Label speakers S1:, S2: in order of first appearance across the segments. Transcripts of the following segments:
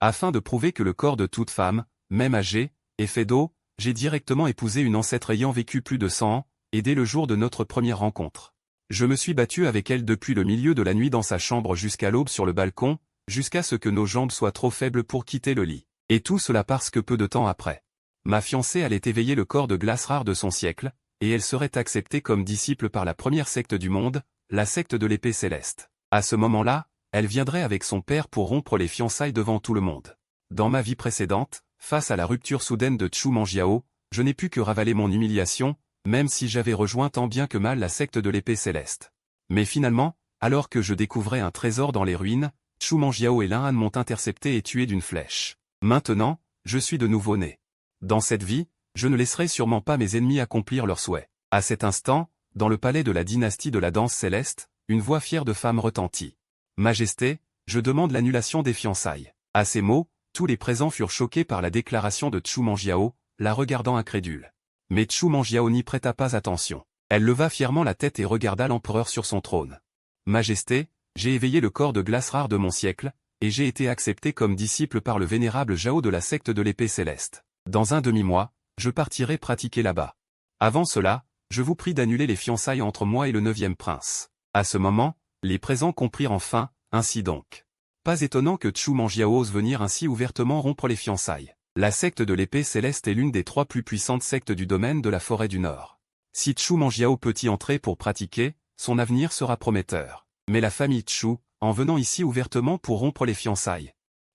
S1: Afin de prouver que le corps de toute femme, même âgée, est fait d'eau, j'ai directement épousé une ancêtre ayant vécu plus de 100 ans, et dès le jour de notre première rencontre. Je me suis battu avec elle depuis le milieu de la nuit dans sa chambre jusqu'à l'aube sur le balcon, jusqu'à ce que nos jambes soient trop faibles pour quitter le lit. Et tout cela parce que peu de temps après, ma fiancée allait éveiller le corps de glace rare de son siècle, et elle serait acceptée comme disciple par la première secte du monde, la secte de l'épée céleste. À ce moment-là, elle viendrait avec son père pour rompre les fiançailles devant tout le monde. Dans ma vie précédente, face à la rupture soudaine de Chu Manjiao, je n'ai pu que ravaler mon humiliation, même si j'avais rejoint tant bien que mal la secte de l'épée céleste. Mais finalement, alors que je découvrais un trésor dans les ruines, Chu Manjiao et Lin Han m'ont intercepté et tué d'une flèche. Maintenant, je suis de nouveau né. Dans cette vie, je ne laisserai sûrement pas mes ennemis accomplir leurs souhaits. À cet instant, dans le palais de la dynastie de la danse céleste, une voix fière de femme retentit. Majesté, je demande l'annulation des fiançailles. À ces mots, tous les présents furent choqués par la déclaration de Chu Manjiao, la regardant incrédule. Mais Chu Manjiao n'y prêta pas attention. Elle leva fièrement la tête et regarda l'empereur sur son trône. Majesté, j'ai éveillé le corps de glace rare de mon siècle, et j'ai été accepté comme disciple par le vénérable Zhao de la secte de l'épée céleste. Dans un demi-mois, je partirai pratiquer là-bas. Avant cela, je vous prie d'annuler les fiançailles entre moi et le 9e prince. À ce moment, les présents comprirent enfin, ainsi donc. Pas étonnant que Chu Manjiao ose venir ainsi ouvertement rompre les fiançailles. La secte de l'épée céleste est l'une des 3 plus puissantes sectes du domaine de la forêt du Nord. Si Chu Manjiao peut y entrer pour pratiquer, son avenir sera prometteur. Mais la famille Chu, en venant ici ouvertement pour rompre les fiançailles,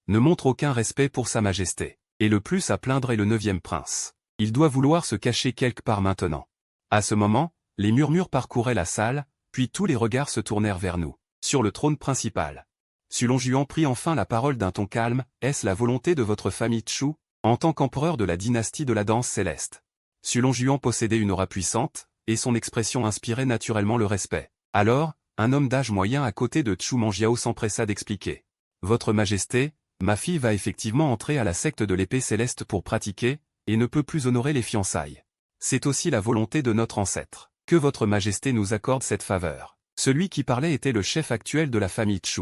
S1: ne montre aucun respect pour sa majesté. Et le plus à plaindre est le 9e prince. Il doit vouloir se cacher quelque part maintenant. À ce moment, les murmures parcouraient la salle, puis tous les regards se tournèrent vers nous. Sur le trône principal, Sulong Juan prit enfin la parole d'un ton calme. Est-ce la volonté de votre famille Chu, en tant qu'empereur de la dynastie de la danse céleste? Sulong Juan possédait une aura puissante, et son expression inspirait naturellement le respect. Alors, un homme d'âge moyen à côté de Chu Manjiao s'empressa d'expliquer. Votre Majesté, ma fille va effectivement entrer à la secte de l'épée céleste pour pratiquer, et ne peut plus honorer les fiançailles. C'est aussi la volonté de notre ancêtre. Que votre Majesté nous accorde cette faveur. Celui qui parlait était le chef actuel de la famille Chu.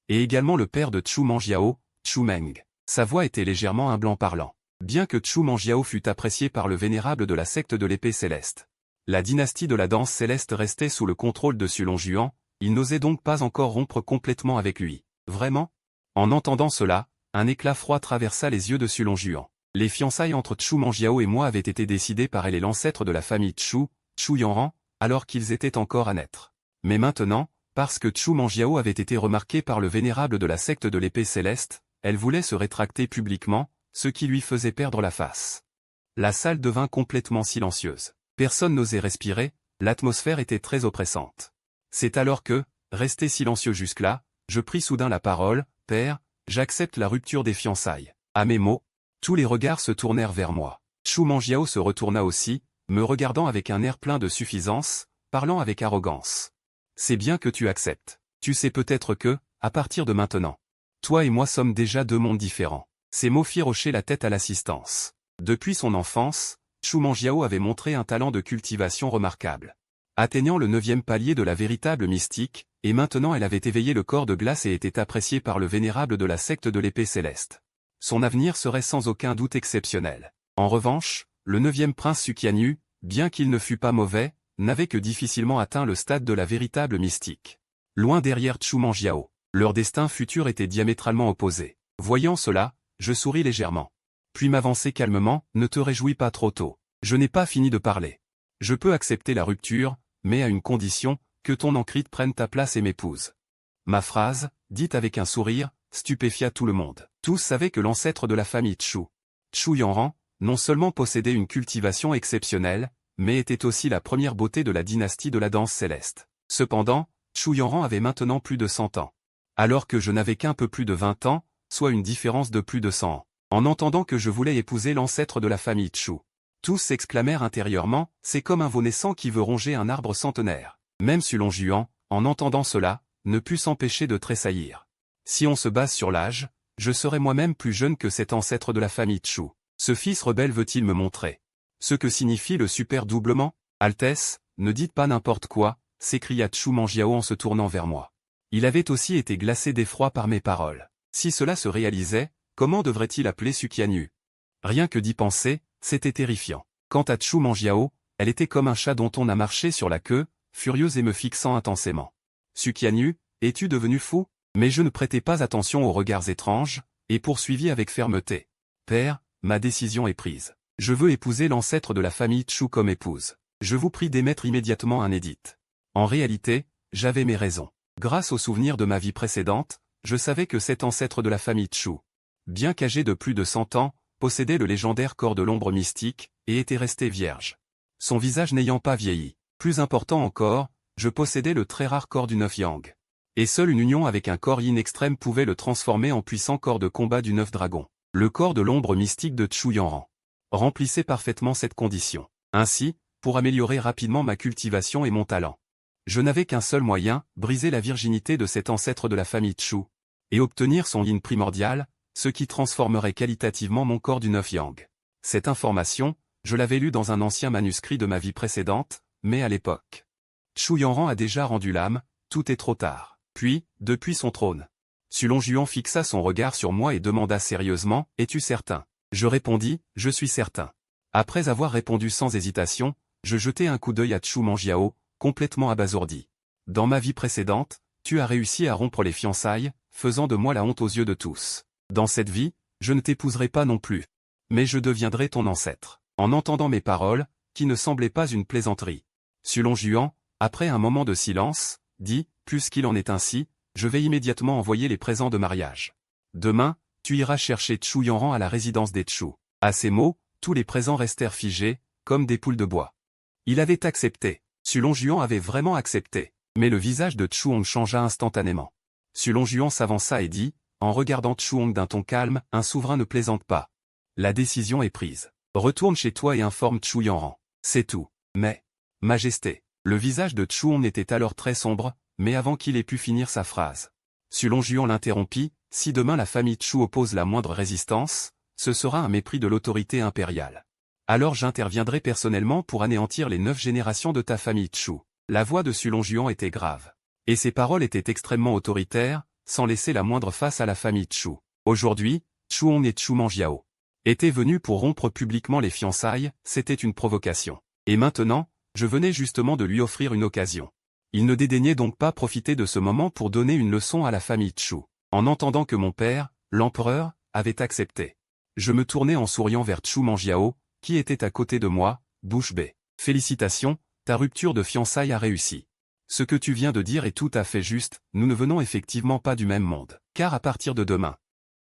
S1: Et également le père de Chu Manjiao, Chu Meng. Sa voix était légèrement un blanc parlant. Bien que Chu Manjiao fût apprécié par le vénérable de la secte de l'épée céleste, la dynastie de la danse céleste restait sous le contrôle de Sulong Juan, il n'osait donc pas encore rompre complètement avec lui. Vraiment? En entendant cela, un éclat froid traversa les yeux de Sulong Juan. Les fiançailles entre Chu Manjiao et moi avaient été décidées par elle et l'ancêtre de la famille Chu, Chu Yanran, alors qu'ils étaient encore à naître. Mais maintenant, parce que Chu Manjiao avait été remarqué par le vénérable de la secte de l'épée céleste, elle voulait se rétracter publiquement, ce qui lui faisait perdre la face. La salle devint complètement silencieuse. Personne n'osait respirer, l'atmosphère était très oppressante. C'est alors que, resté silencieux jusque-là, je pris soudain la parole. Père, j'accepte la rupture des fiançailles. À mes mots, tous les regards se tournèrent vers moi. Chu Manjiao se retourna aussi, me regardant avec un air plein de suffisance, parlant avec arrogance. C'est bien que tu acceptes. Tu sais peut-être que, à partir de maintenant, toi et moi sommes déjà 2 mondes différents. Ces mots firent hocher la tête à l'assistance. Depuis son enfance, Chu Manjiao avait montré un talent de cultivation remarquable. Atteignant le 9e palier de la véritable mystique, et maintenant elle avait éveillé le corps de glace et était appréciée par le vénérable de la secte de l'épée céleste. Son avenir serait sans aucun doute exceptionnel. En revanche, le 9e prince Suqianyu, bien qu'il ne fût pas mauvais, n'avait que difficilement atteint le stade de la véritable mystique. Loin derrière Chu Manjiao, leur destin futur était diamétralement opposé. Voyant cela, je souris légèrement. Puis m'avancer calmement. Ne te réjouis pas trop tôt. Je n'ai pas fini de parler. Je peux accepter la rupture, mais à une condition, que ton Ankrit prenne ta place et m'épouse. Ma phrase, dite avec un sourire, stupéfia tout le monde. Tous savaient que l'ancêtre de la famille Chu, Chu Yanran, non seulement possédait une cultivation exceptionnelle, mais était aussi la première beauté de la dynastie de la danse céleste. Cependant, Chu Yanran avait maintenant plus de 100 ans. Alors que je n'avais qu'un peu plus de 20 ans, soit une différence de plus de 100 ans. En entendant que je voulais épouser l'ancêtre de la famille Chu, tous s'exclamèrent intérieurement, c'est comme un veau naissant qui veut ronger un arbre centenaire. Même Sulong Juan, en entendant cela, ne put s'empêcher de tressaillir. Si on se base sur l'âge, je serais moi-même plus jeune que cet ancêtre de la famille Chu. Ce fils rebelle veut-il me montrer ce que signifie le super doublement? Altesse, ne dites pas n'importe quoi, s'écria Chu Manjiao en se tournant vers moi. Il avait aussi été glacé d'effroi par mes paroles. Si cela se réalisait, Comment devrait-il appeler Suqianyu? Rien que d'y penser, c'était terrifiant. Quant à Chu Manjiao, elle était comme un chat dont on a marché sur la queue, furieuse et me fixant intensément. Suqianyu, es-tu devenu fou? Mais je ne prêtais pas attention aux regards étranges, et poursuivis avec fermeté. Père, ma décision est prise. Je veux épouser l'ancêtre de la famille Chu comme épouse. Je vous prie d'émettre immédiatement un édit. En réalité, j'avais mes raisons. Grâce aux souvenirs de ma vie précédente, je savais que cet ancêtre de la famille Chu, bien qu'âgé de plus de 100 ans, possédait le légendaire corps de l'ombre mystique, et était resté vierge. Son visage n'ayant pas vieilli. Plus important encore, je possédais le très rare corps du 9 Yang. Et seule une union avec un corps yin extrême pouvait le transformer en puissant corps de combat du 9 Dragon. Le corps de l'ombre mystique de Chu Yanran remplissait parfaitement cette condition. Ainsi, pour améliorer rapidement ma cultivation et mon talent, je n'avais qu'un seul moyen, briser la virginité de cet ancêtre de la famille Chu, et obtenir son yin primordial, ce qui transformerait qualitativement mon corps du 9 Yang. Cette information, je l'avais lue dans un ancien manuscrit de ma vie précédente, mais à l'époque, Chu Yanran a déjà rendu l'âme, tout est trop tard. Puis, depuis son trône, Sulong Juan fixa son regard sur moi et demanda sérieusement, « Es-tu certain ?» Je répondis, « Je suis certain. » Après avoir répondu sans hésitation, je jetai un coup d'œil à Chu Manjiao, complètement abasourdi. « Dans ma vie précédente, tu as réussi à rompre les fiançailles, faisant de moi la honte aux yeux de tous. Dans cette vie, je ne t'épouserai pas non plus. Mais je deviendrai ton ancêtre. » En entendant mes paroles, qui ne semblaient pas une plaisanterie, Sulong Juan, après un moment de silence, dit, « Puisqu'il en est ainsi, je vais immédiatement envoyer les présents de mariage. Demain, tu iras chercher Chu Yanran à la résidence des Chu. » À ces mots, tous les présents restèrent figés, comme des poules de bois. Il avait accepté. Sulong Juan avait vraiment accepté. Mais le visage de Chu Hong changea instantanément. Sulong Juan s'avança et dit, en regardant Chu Hong d'un ton calme, « Un souverain ne plaisante pas. La décision est prise. Retourne chez toi et informe Chu Yanran. C'est tout. Mais, Majesté. » Le visage de Chu Hong était alors très sombre, mais avant qu'il ait pu finir sa phrase, Sulong Juan l'interrompit, « Si demain la famille Chu oppose la moindre résistance, ce sera un mépris de l'autorité impériale. Alors j'interviendrai personnellement pour anéantir les 9 générations de ta famille Chu. » La voix de Sulong Juan était grave. Et ses paroles étaient extrêmement autoritaires, sans laisser la moindre face à la famille Chu. Aujourd'hui, Chu Hong et Chu Manjiao étaient venus pour rompre publiquement les fiançailles, c'était une provocation. Et maintenant, je venais justement de lui offrir une occasion. Il ne dédaignait donc pas profiter de ce moment pour donner une leçon à la famille Chu. En entendant que mon père, l'empereur, avait accepté, je me tournai en souriant vers Chu Manjiao, qui était à côté de moi, bouche bée. « Félicitations, ta rupture de fiançailles a réussi. Ce que tu viens de dire est tout à fait juste, nous ne venons effectivement pas du même monde. Car à partir de demain,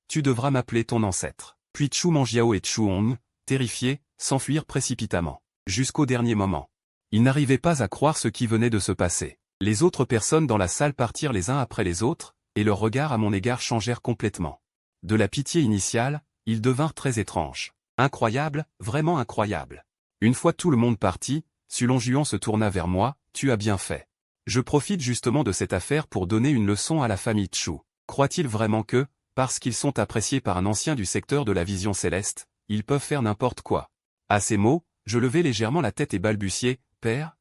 S1: tu devras m'appeler ton ancêtre. » Puis Chu Manjiao et Chu Hong, terrifiés, s'enfuirent précipitamment. Jusqu'au dernier moment. Ils n'arrivaient pas à croire ce qui venait de se passer. Les autres personnes dans la salle partirent les uns après les autres, et leurs regards à mon égard changèrent complètement. De la pitié initiale, ils devinrent très étranges. Incroyable, vraiment incroyable. Une fois tout le monde parti, Sulong Juan se tourna vers moi, « Tu as bien fait. Je profite justement de cette affaire pour donner une leçon à la famille Chu. Croit-il vraiment que, parce qu'ils sont appréciés par un ancien du secteur de la vision céleste, ils peuvent faire n'importe quoi ?» À ces mots, je levai légèrement la tête et balbutiai, « Père ?»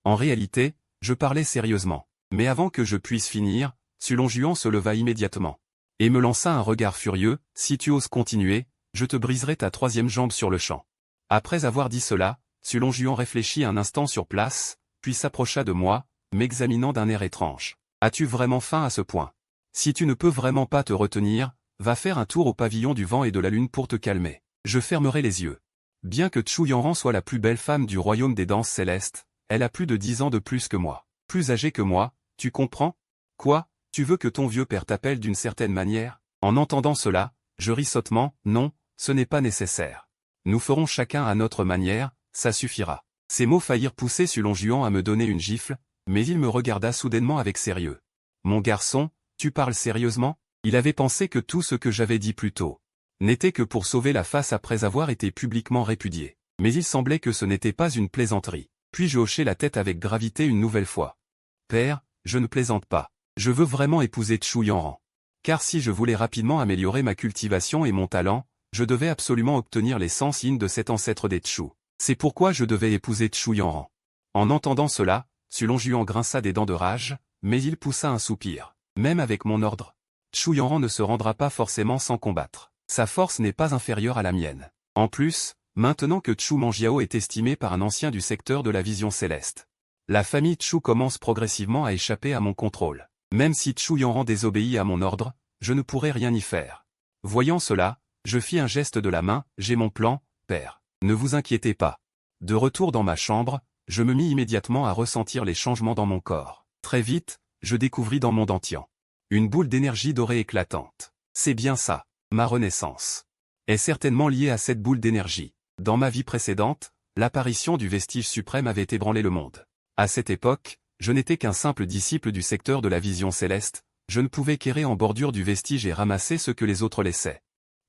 S1: En réalité, je parlais sérieusement. Mais avant que je puisse finir, Sulong Juan se leva immédiatement. Et me lança un regard furieux, « Si tu oses continuer, je te briserai ta 3e jambe sur le champ. » Après avoir dit cela, Sulong Juan réfléchit un instant sur place, puis s'approcha de moi, m'examinant d'un air étrange. « As-tu vraiment faim à ce point? Si tu ne peux vraiment pas te retenir, va faire un tour au pavillon du vent et de la lune pour te calmer. Je fermerai les yeux. » Bien que Chu Yanran soit la plus belle femme du royaume des danses célestes, elle a plus de 10 ans de plus que moi. Plus âgée que moi, tu comprends? Quoi? Tu veux que ton vieux père t'appelle d'une certaine manière? En entendant cela, je ris sottement, non, ce n'est pas nécessaire. Nous ferons chacun à notre manière, ça suffira. Ces mots faillirent pousser Sulong Juan à me donner une gifle, mais il me regarda soudainement avec sérieux. Mon garçon, tu parles sérieusement? Il avait pensé que tout ce que j'avais dit plus tôt n'était que pour sauver la face après avoir été publiquement répudié. Mais il semblait que ce n'était pas une plaisanterie. Puis je hochai la tête avec gravité une nouvelle fois. Père, je ne plaisante pas. Je veux vraiment épouser Chu Yanran. Car si je voulais rapidement améliorer ma cultivation et mon talent, je devais absolument obtenir l'essence yin de cet ancêtre des Chu. C'est pourquoi je devais épouser Chu Yanran. En entendant cela, Sulong Juan grinça des dents de rage, mais il poussa un soupir. Même avec mon ordre, Chu Yanran ne se rendra pas forcément sans combattre. Sa force n'est pas inférieure à la mienne. En plus, maintenant que Chu Manjiao est estimé par un ancien du secteur de la vision céleste, la famille Chu commence progressivement à échapper à mon contrôle. Même si Chu Yanran désobéit à mon ordre, je ne pourrai rien y faire. Voyant cela, je fis un geste de la main, j'ai mon plan, père. Ne vous inquiétez pas. De retour dans ma chambre, je me mis immédiatement à ressentir les changements dans mon corps. Très vite, je découvris dans mon dentian une boule d'énergie dorée éclatante. C'est bien ça, ma renaissance est certainement liée à cette boule d'énergie. Dans ma vie précédente, l'apparition du vestige suprême avait ébranlé le monde. À cette époque, je n'étais qu'un simple disciple du secteur de la vision céleste, je ne pouvais qu'errer en bordure du vestige et ramasser ce que les autres laissaient.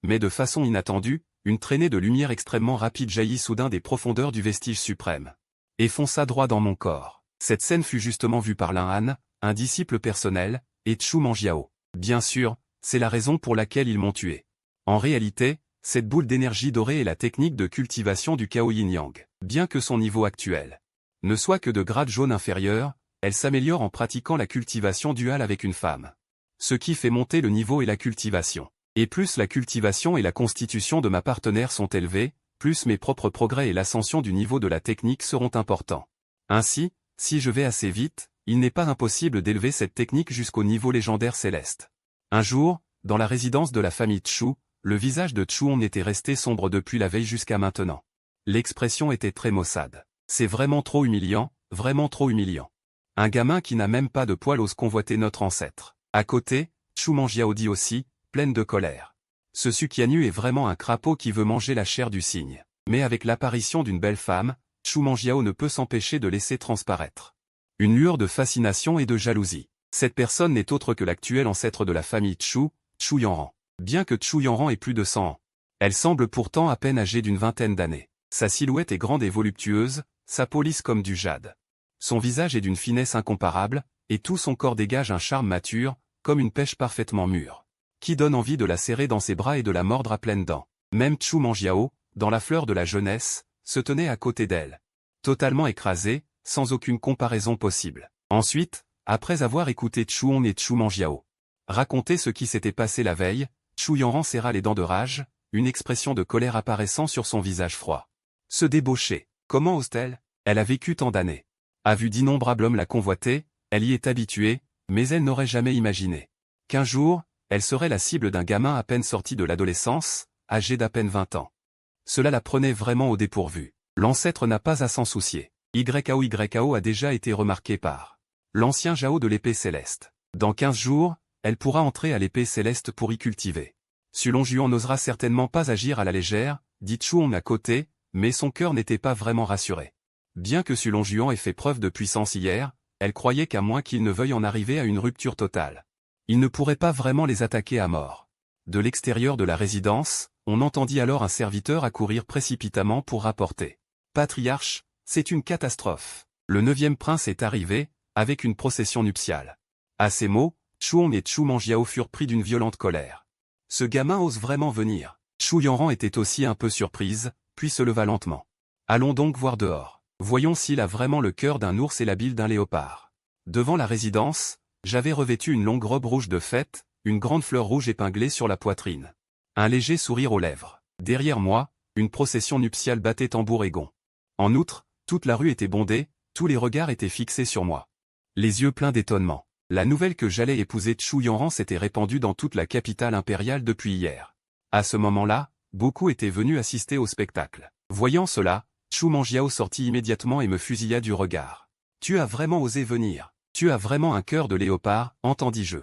S1: Mais de façon inattendue, une traînée de lumière extrêmement rapide jaillit soudain des profondeurs du vestige suprême et fonça droit dans mon corps. Cette scène fut justement vue par Lin Han, un disciple personnel, et Chu Manjiao. Bien sûr, c'est la raison pour laquelle ils m'ont tué. En réalité, cette boule d'énergie dorée est la technique de cultivation du Chaos Yin-Yang. Bien que son niveau actuel ne soit que de grade jaune inférieur, elle s'améliore en pratiquant la cultivation duale avec une femme. Ce qui fait monter le niveau et la cultivation. Et plus la cultivation et la constitution de ma partenaire sont élevées, plus mes propres progrès et l'ascension du niveau de la technique seront importants. Ainsi, si je vais assez vite, il n'est pas impossible d'élever cette technique jusqu'au niveau légendaire céleste. Un jour, dans la résidence de la famille Chu, le visage de Chu On était resté sombre depuis la veille jusqu'à maintenant. L'expression était très maussade. C'est vraiment trop humiliant, vraiment trop humiliant. Un gamin qui n'a même pas de poil ose convoiter notre ancêtre. À côté, Chu Manjiao dit aussi, pleine de colère. Ce Suqianyu est vraiment un crapaud qui veut manger la chair du cygne. Mais avec l'apparition d'une belle femme, Chu Manjiao ne peut s'empêcher de laisser transparaître une lueur de fascination et de jalousie. Cette personne n'est autre que l'actuel ancêtre de la famille Chu, Chu Yanran. Bien que Chu Yanran ait plus de 100 ans, elle semble pourtant à peine âgée d'une vingtaine d'années. Sa silhouette est grande et voluptueuse, sa peau lisse comme du jade. Son visage est d'une finesse incomparable, et tout son corps dégage un charme mature, comme une pêche parfaitement mûre, qui donne envie de la serrer dans ses bras et de la mordre à pleines dents. Même Chu Manjiao, dans la fleur de la jeunesse, se tenait à côté d'elle. Totalement écrasé, sans aucune comparaison possible. Ensuite, après avoir écouté Chu On et Chu Manjiao raconter ce qui s'était passé la veille, Chu Yanran serra les dents de rage, une expression de colère apparaissant sur son visage froid. Se débaucher, comment ose-t-elle? Elle a vécu tant d'années. A vu d'innombrables hommes la convoiter, elle y est habituée, mais elle n'aurait jamais imaginé qu'un jour, elle serait la cible d'un gamin à peine sorti de l'adolescence, âgé d'à peine 20 ans. Cela la prenait vraiment au dépourvu. L'ancêtre n'a pas à s'en soucier. YKO a déjà été remarqué par l'ancien Jao de l'épée céleste. Dans 15 jours, elle pourra entrer à l'épée céleste pour y cultiver. Sulong Juan n'osera certainement pas agir à la légère, dit Chu On à côté, mais son cœur n'était pas vraiment rassuré. Bien que Sulong Juan ait fait preuve de puissance hier, elle croyait qu'à moins qu'il ne veuille en arriver à une rupture totale, il ne pourrait pas vraiment les attaquer à mort. De l'extérieur de la résidence, on entendit alors un serviteur accourir précipitamment pour rapporter. Patriarche, c'est une catastrophe. Le 9e prince est arrivé, avec une procession nuptiale. À ces mots, Chu On et Chu Manjiao furent pris d'une violente colère. Ce gamin ose vraiment venir. Chu Yanran était aussi un peu surprise, puis se leva lentement. Allons donc voir dehors. Voyons s'il a vraiment le cœur d'un ours et la bile d'un léopard. Devant la résidence, j'avais revêtu une longue robe rouge de fête, une grande fleur rouge épinglée sur la poitrine. Un léger sourire aux lèvres. Derrière moi, une procession nuptiale battait tambour et gond. En outre, toute la rue était bondée, tous les regards étaient fixés sur moi. Les yeux pleins d'étonnement. La nouvelle que j'allais épouser Chu Yanran s'était répandue dans toute la capitale impériale depuis hier. À ce moment-là, beaucoup étaient venus assister au spectacle. Voyant cela, Chu Manjiao sortit immédiatement et me fusilla du regard. Tu as vraiment osé venir. Tu as vraiment un cœur de léopard, entendis-je.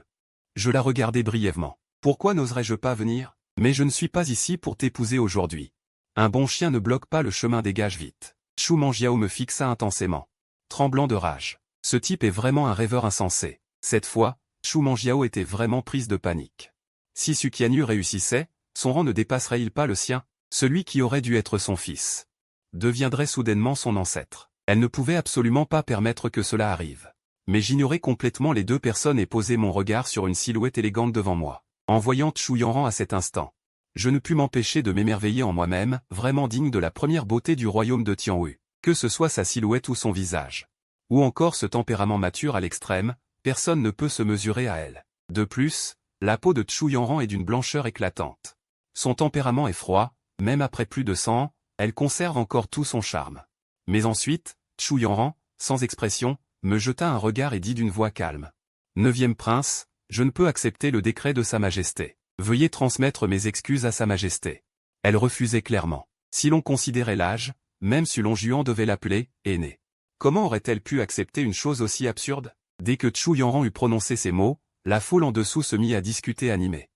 S1: Je la regardai brièvement. Pourquoi n'oserais-je pas venir? Mais je ne suis pas ici pour t'épouser aujourd'hui. Un bon chien ne bloque pas le chemin, dégage vite. Chu Manjiao me fixa intensément, tremblant de rage. Ce type est vraiment un rêveur insensé. Cette fois, Chu Manjiao était vraiment prise de panique. Si Suqianyu réussissait, son rang ne dépasserait-il pas le sien? Celui qui aurait dû être son fils deviendrait soudainement son ancêtre. Elle ne pouvait absolument pas permettre que cela arrive. Mais j'ignorais complètement les deux personnes et posais mon regard sur une silhouette élégante devant moi. En voyant Chu Yanran à cet instant, je ne pus m'empêcher de m'émerveiller en moi-même, vraiment digne de la première beauté du royaume de Tianwu. Que ce soit sa silhouette ou son visage, ou encore ce tempérament mature à l'extrême, personne ne peut se mesurer à elle. De plus, la peau de Chu Yanran est d'une blancheur éclatante. Son tempérament est froid, même après plus de 100 ans, elle conserve encore tout son charme. Mais ensuite, Chu Yanran, sans expression, me jeta un regard et dit d'une voix calme. 9e prince, je ne peux accepter le décret de Sa Majesté. Veuillez transmettre mes excuses à Sa Majesté. Elle refusait clairement. Si l'on considérait l'âge, même Sulong Juan devait l'appeler aîné. Comment aurait-elle pu accepter une chose aussi absurde? Dès que Chu Yanran eut prononcé ces mots, la foule en dessous se mit à discuter animée.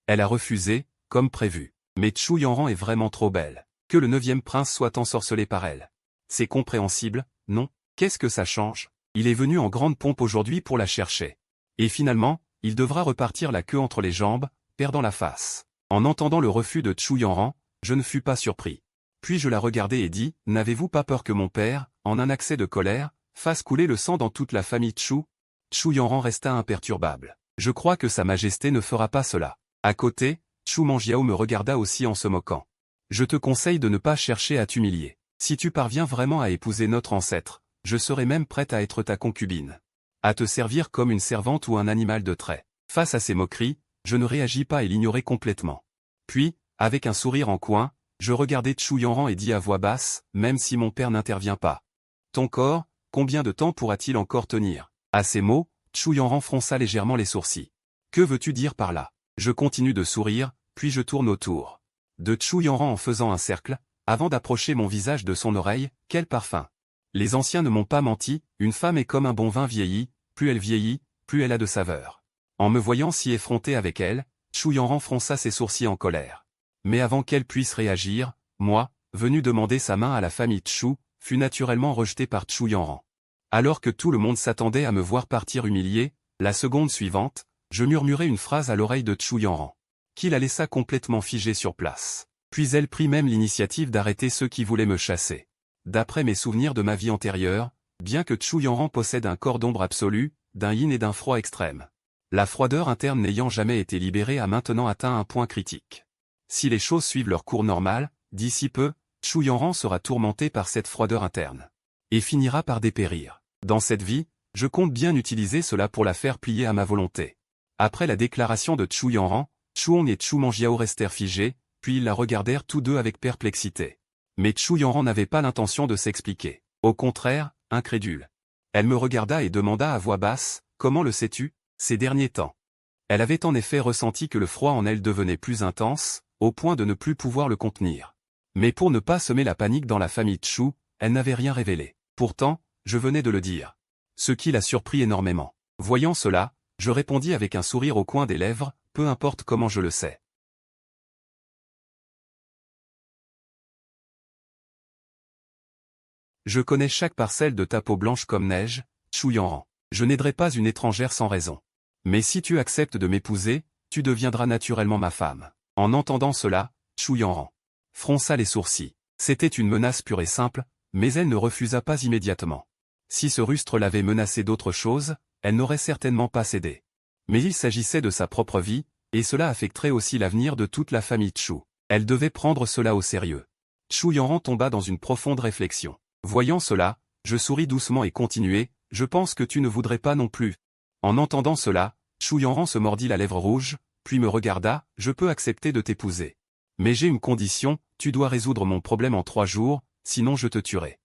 S1: Elle a refusé, comme prévu. Mais Chu Yanran est vraiment trop belle. Que le 9e prince soit ensorcelé par elle. C'est compréhensible, non? Qu'est-ce que ça change? Il est venu en grande pompe aujourd'hui pour la chercher. Et finalement, il devra repartir la queue entre les jambes, perdant la face. En entendant le refus de Chu Yanran, je ne fus pas surpris. Puis je la regardai et dis, n'avez-vous pas peur que mon père, en un accès de colère, fasse couler le sang dans toute la famille Chu? Chu Yanran resta imperturbable. Je crois que Sa Majesté ne fera pas cela. À côté, Chu Manjiao me regarda aussi en se moquant. Je te conseille de ne pas chercher à t'humilier. Si tu parviens vraiment à épouser notre ancêtre, je serai même prête à être ta concubine. À te servir comme une servante ou un animal de trait. Face à ces moqueries, je ne réagis pas et l'ignorai complètement. Puis, avec un sourire en coin, je regardai Chu Yanran et dis à voix basse, même si mon père n'intervient pas. Ton corps, combien de temps pourra-t-il encore tenir? À ces mots, Chu Yanran fronça légèrement les sourcils. Que veux-tu dire par là? Je continue de sourire, puis je tourne autour de Chu Yanran en faisant un cercle, avant d'approcher mon visage de son oreille. Quel parfum! Les anciens ne m'ont pas menti, une femme est comme un bon vin vieilli, plus elle vieillit, plus elle a de saveur. En me voyant si effronté avec elle, Chu Yanran fronça ses sourcils en colère. Mais avant qu'elle puisse réagir, moi, venu demander sa main à la famille Chu, fut naturellement rejeté par Chu Yanran. Alors que tout le monde s'attendait à me voir partir humilié, la seconde suivante, je murmurai une phrase à l'oreille de Chu Yanran, qui la laissa complètement figée sur place. Puis elle prit même l'initiative d'arrêter ceux qui voulaient me chasser. D'après mes souvenirs de ma vie antérieure, bien que Chu Yanran possède un corps d'ombre absolu, d'un yin et d'un froid extrême, la froideur interne n'ayant jamais été libérée a maintenant atteint un point critique. Si les choses suivent leur cours normal, d'ici peu, Chu Yanran sera tourmenté par cette froideur interne. Et finira par dépérir. Dans cette vie, je compte bien utiliser cela pour la faire plier à ma volonté. Après la déclaration de Chu Yanran, Chuong et Chu Manjiao restèrent figés, puis ils la regardèrent tous deux avec perplexité. Mais Chu Yanran n'avait pas l'intention de s'expliquer. Au contraire, incrédule. Elle me regarda et demanda à voix basse, « Comment le sais-tu » Ces derniers temps. Elle avait en effet ressenti que le froid en elle devenait plus intense, au point de ne plus pouvoir le contenir. Mais pour ne pas semer la panique dans la famille Chu, elle n'avait rien révélé. Pourtant, je venais de le dire. Ce qui la surprit énormément. Voyant cela, je répondis avec un sourire au coin des lèvres, « Peu importe comment je le sais. » Je connais chaque parcelle de ta peau blanche comme neige, Chu Yanran. Je n'aiderai pas une étrangère sans raison. Mais si tu acceptes de m'épouser, tu deviendras naturellement ma femme. En entendant cela, Chu Yanran fronça les sourcils. C'était une menace pure et simple, mais elle ne refusa pas immédiatement. Si ce rustre l'avait menacée d'autre chose, elle n'aurait certainement pas cédé. Mais il s'agissait de sa propre vie, et cela affecterait aussi l'avenir de toute la famille Chu. Elle devait prendre cela au sérieux. Chu Yanran tomba dans une profonde réflexion. Voyant cela, je souris doucement et continuai, « Je pense que tu ne voudrais pas non plus. » En entendant cela, Chu Yanran se mordit la lèvre rouge, puis me regarda, « Je peux accepter de t'épouser. Mais j'ai une condition, tu dois résoudre mon problème en 3 jours, sinon je te tuerai. »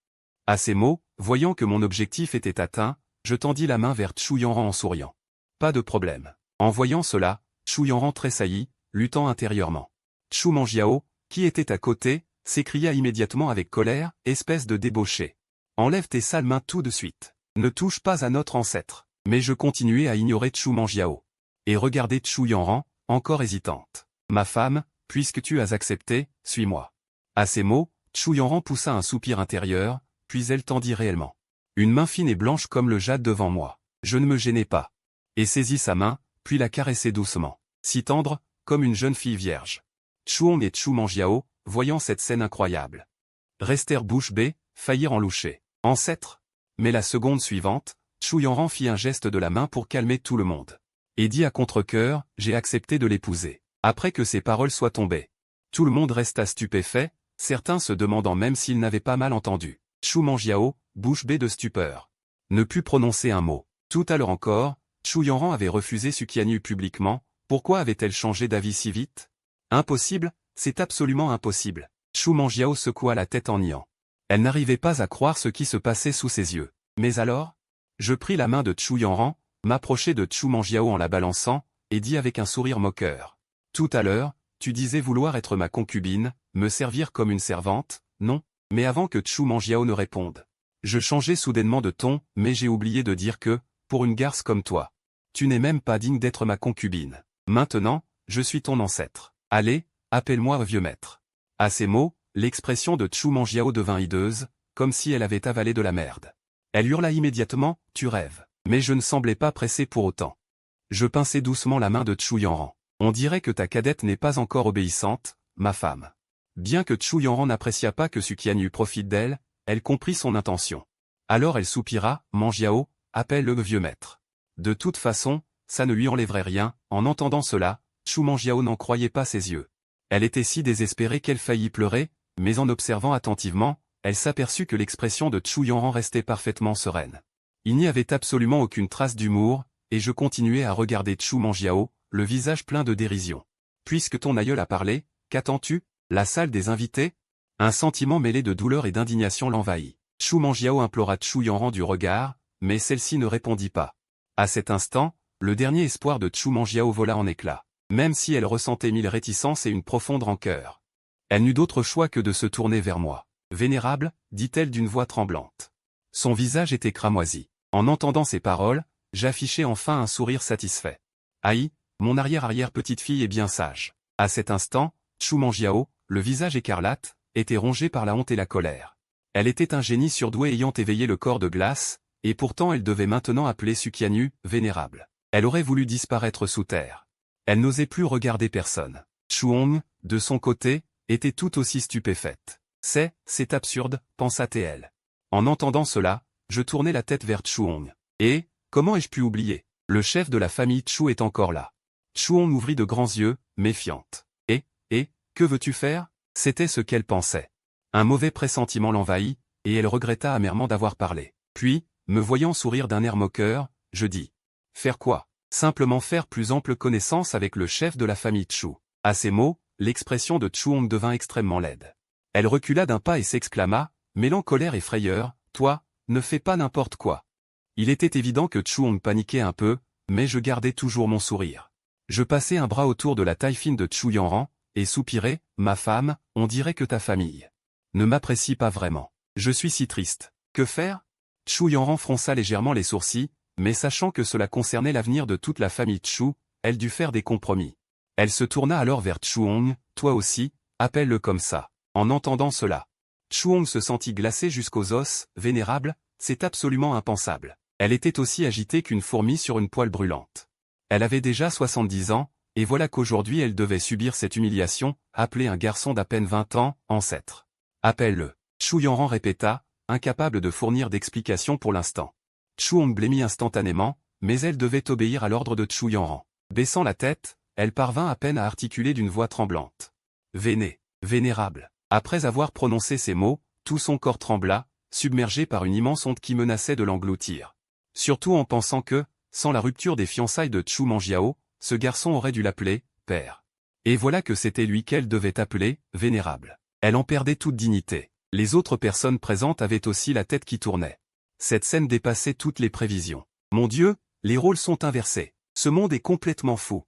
S1: À ces mots, voyant que mon objectif était atteint, je tendis la main vers Chu Yanran en souriant. Pas de problème. En voyant cela, Chu Yanran tressaillit, luttant intérieurement. Chu Manjiao, qui était à côté, s'écria immédiatement avec colère, « Espèce de débauché. Enlève tes sales mains tout de suite. Ne touche pas à notre ancêtre. » Mais je continuai à ignorer Chu Manjiao. Et regarder Chu Yanran, encore hésitante. « Ma femme, puisque tu as accepté, suis-moi. » À ces mots, Chu Yanran poussa un soupir intérieur, puis elle tendit réellement une main fine et blanche comme le jade devant moi. Je ne me gênais pas. Et saisis sa main, puis la caressai doucement. Si tendre, comme une jeune fille vierge. Chuong et Chu Manjiao, voyant cette scène incroyable, restèrent bouche bée, faillirent en loucher. Ancêtre. Mais la seconde suivante, Chu Yanran fit un geste de la main pour calmer tout le monde. Et dit à contre-cœur, « J'ai accepté de l'épouser. » Après que ces paroles soient tombées. Tout le monde resta stupéfait, certains se demandant même s'ils n'avaient pas mal entendu. Chu Manjiao, bouche bée de stupeur, ne put prononcer un mot. Tout à l'heure encore, Chu Yanran avait refusé Suqianyu publiquement, pourquoi avait-elle changé d'avis si vite? Impossible, c'est absolument impossible. Chu Manjiao secoua la tête en niant. Elle n'arrivait pas à croire ce qui se passait sous ses yeux. Mais alors? Je pris la main de Chu Yanran, m'approchai de Chu Manjiao en la balançant, et dis avec un sourire moqueur. Tout à l'heure, tu disais vouloir être ma concubine, me servir comme une servante, non? Mais avant que Chu Manjiao ne réponde. Je changeai soudainement de ton, mais j'ai oublié de dire que, pour une garce comme toi, tu n'es même pas digne d'être ma concubine. Maintenant, je suis ton ancêtre. Allez, appelle-moi vieux maître. À ces mots, l'expression de Chu Manjiao devint hideuse, comme si elle avait avalé de la merde. Elle hurla immédiatement, tu rêves. Mais je ne semblais pas pressé pour autant. Je pinçai doucement la main de Chu Yanran. On dirait que ta cadette n'est pas encore obéissante, ma femme. Bien que Chu Yanran n'appréciât pas que Sukian profite d'elle, elle comprit son intention. Alors elle soupira, Manjiao, appelle le vieux maître. De toute façon, ça ne lui enlèverait rien. En entendant cela, Chu Manjiao n'en croyait pas ses yeux. Elle était si désespérée qu'elle faillit pleurer, mais en observant attentivement, elle s'aperçut que l'expression de Chu Yanran restait parfaitement sereine. Il n'y avait absolument aucune trace d'humour, et je continuais à regarder Chu Manjiao, le visage plein de dérision. Puisque ton aïeul a parlé, qu'attends-tu? La salle des invités? Un sentiment mêlé de douleur et d'indignation l'envahit. Chu Manjiao implora Chu Yanran du regard, mais celle-ci ne répondit pas. À cet instant, le dernier espoir de Chu Manjiao vola en éclats, même si elle ressentait mille réticences et une profonde rancœur. Elle n'eut d'autre choix que de se tourner vers moi. Vénérable, dit-elle d'une voix tremblante. Son visage était cramoisi. En entendant ces paroles, j'affichai enfin un sourire satisfait. Aïe, mon arrière-arrière-petite-fille est bien sage. À cet instant, Chu Manjiao, le visage écarlate, était rongé par la honte et la colère. Elle était un génie surdoué ayant éveillé le corps de glace, et pourtant elle devait maintenant appeler Sukianu, vénérable. Elle aurait voulu disparaître sous terre. Elle n'osait plus regarder personne. Chu Hong, de son côté, était tout aussi stupéfaite. C'est absurde, pensa-t-elle. En entendant cela, je tournai la tête vers Chu Hong. Et, comment ai-je pu oublier? Le chef de la famille Chu est encore là. Chu Hong ouvrit de grands yeux, méfiante. Que veux-tu faire? C'était ce qu'elle pensait. Un mauvais pressentiment l'envahit, et elle regretta amèrement d'avoir parlé. Puis, me voyant sourire d'un air moqueur, je dis. Faire quoi? Simplement faire plus ample connaissance avec le chef de la famille Chu. À ces mots, l'expression de Chu Hong devint extrêmement laide. Elle recula d'un pas et s'exclama, mêlant colère et frayeur, toi, ne fais pas n'importe quoi. Il était évident que Chu Hong paniquait un peu, mais je gardais toujours mon sourire. Je passai un bras autour de la taille fine de Chu Yanran, et soupirai, ma femme, on dirait que ta famille ne m'apprécie pas vraiment. Je suis si triste. Que faire? Chu Yanran fronça légèrement les sourcils, mais sachant que cela concernait l'avenir de toute la famille Chu, elle dut faire des compromis. Elle se tourna alors vers Chu Hong, toi aussi, appelle-le comme ça. En entendant cela, Chu Hong se sentit glacé jusqu'aux os, vénérable, c'est absolument impensable. Elle était aussi agitée qu'une fourmi sur une poêle brûlante. Elle avait déjà 70 ans, et voilà qu'aujourd'hui elle devait subir cette humiliation, appeler un garçon d'à peine 20 ans, ancêtre. Appelle-le. Chu Yanran répéta, incapable de fournir d'explication pour l'instant. Chu Hong blêmit instantanément, mais elle devait obéir à l'ordre de Chu Yanran. Baissant la tête, elle parvint à peine à articuler d'une voix tremblante. Vénérable. Après avoir prononcé ces mots, tout son corps trembla, submergé par une immense honte qui menaçait de l'engloutir. Surtout en pensant que, sans la rupture des fiançailles de Chu Manjiao, ce garçon aurait dû l'appeler « père ». Et voilà que c'était lui qu'elle devait appeler « vénérable ». Elle en perdait toute dignité. Les autres personnes présentes avaient aussi la tête qui tournait. Cette scène dépassait toutes les prévisions. Mon Dieu, les rôles sont inversés. Ce monde est complètement fou.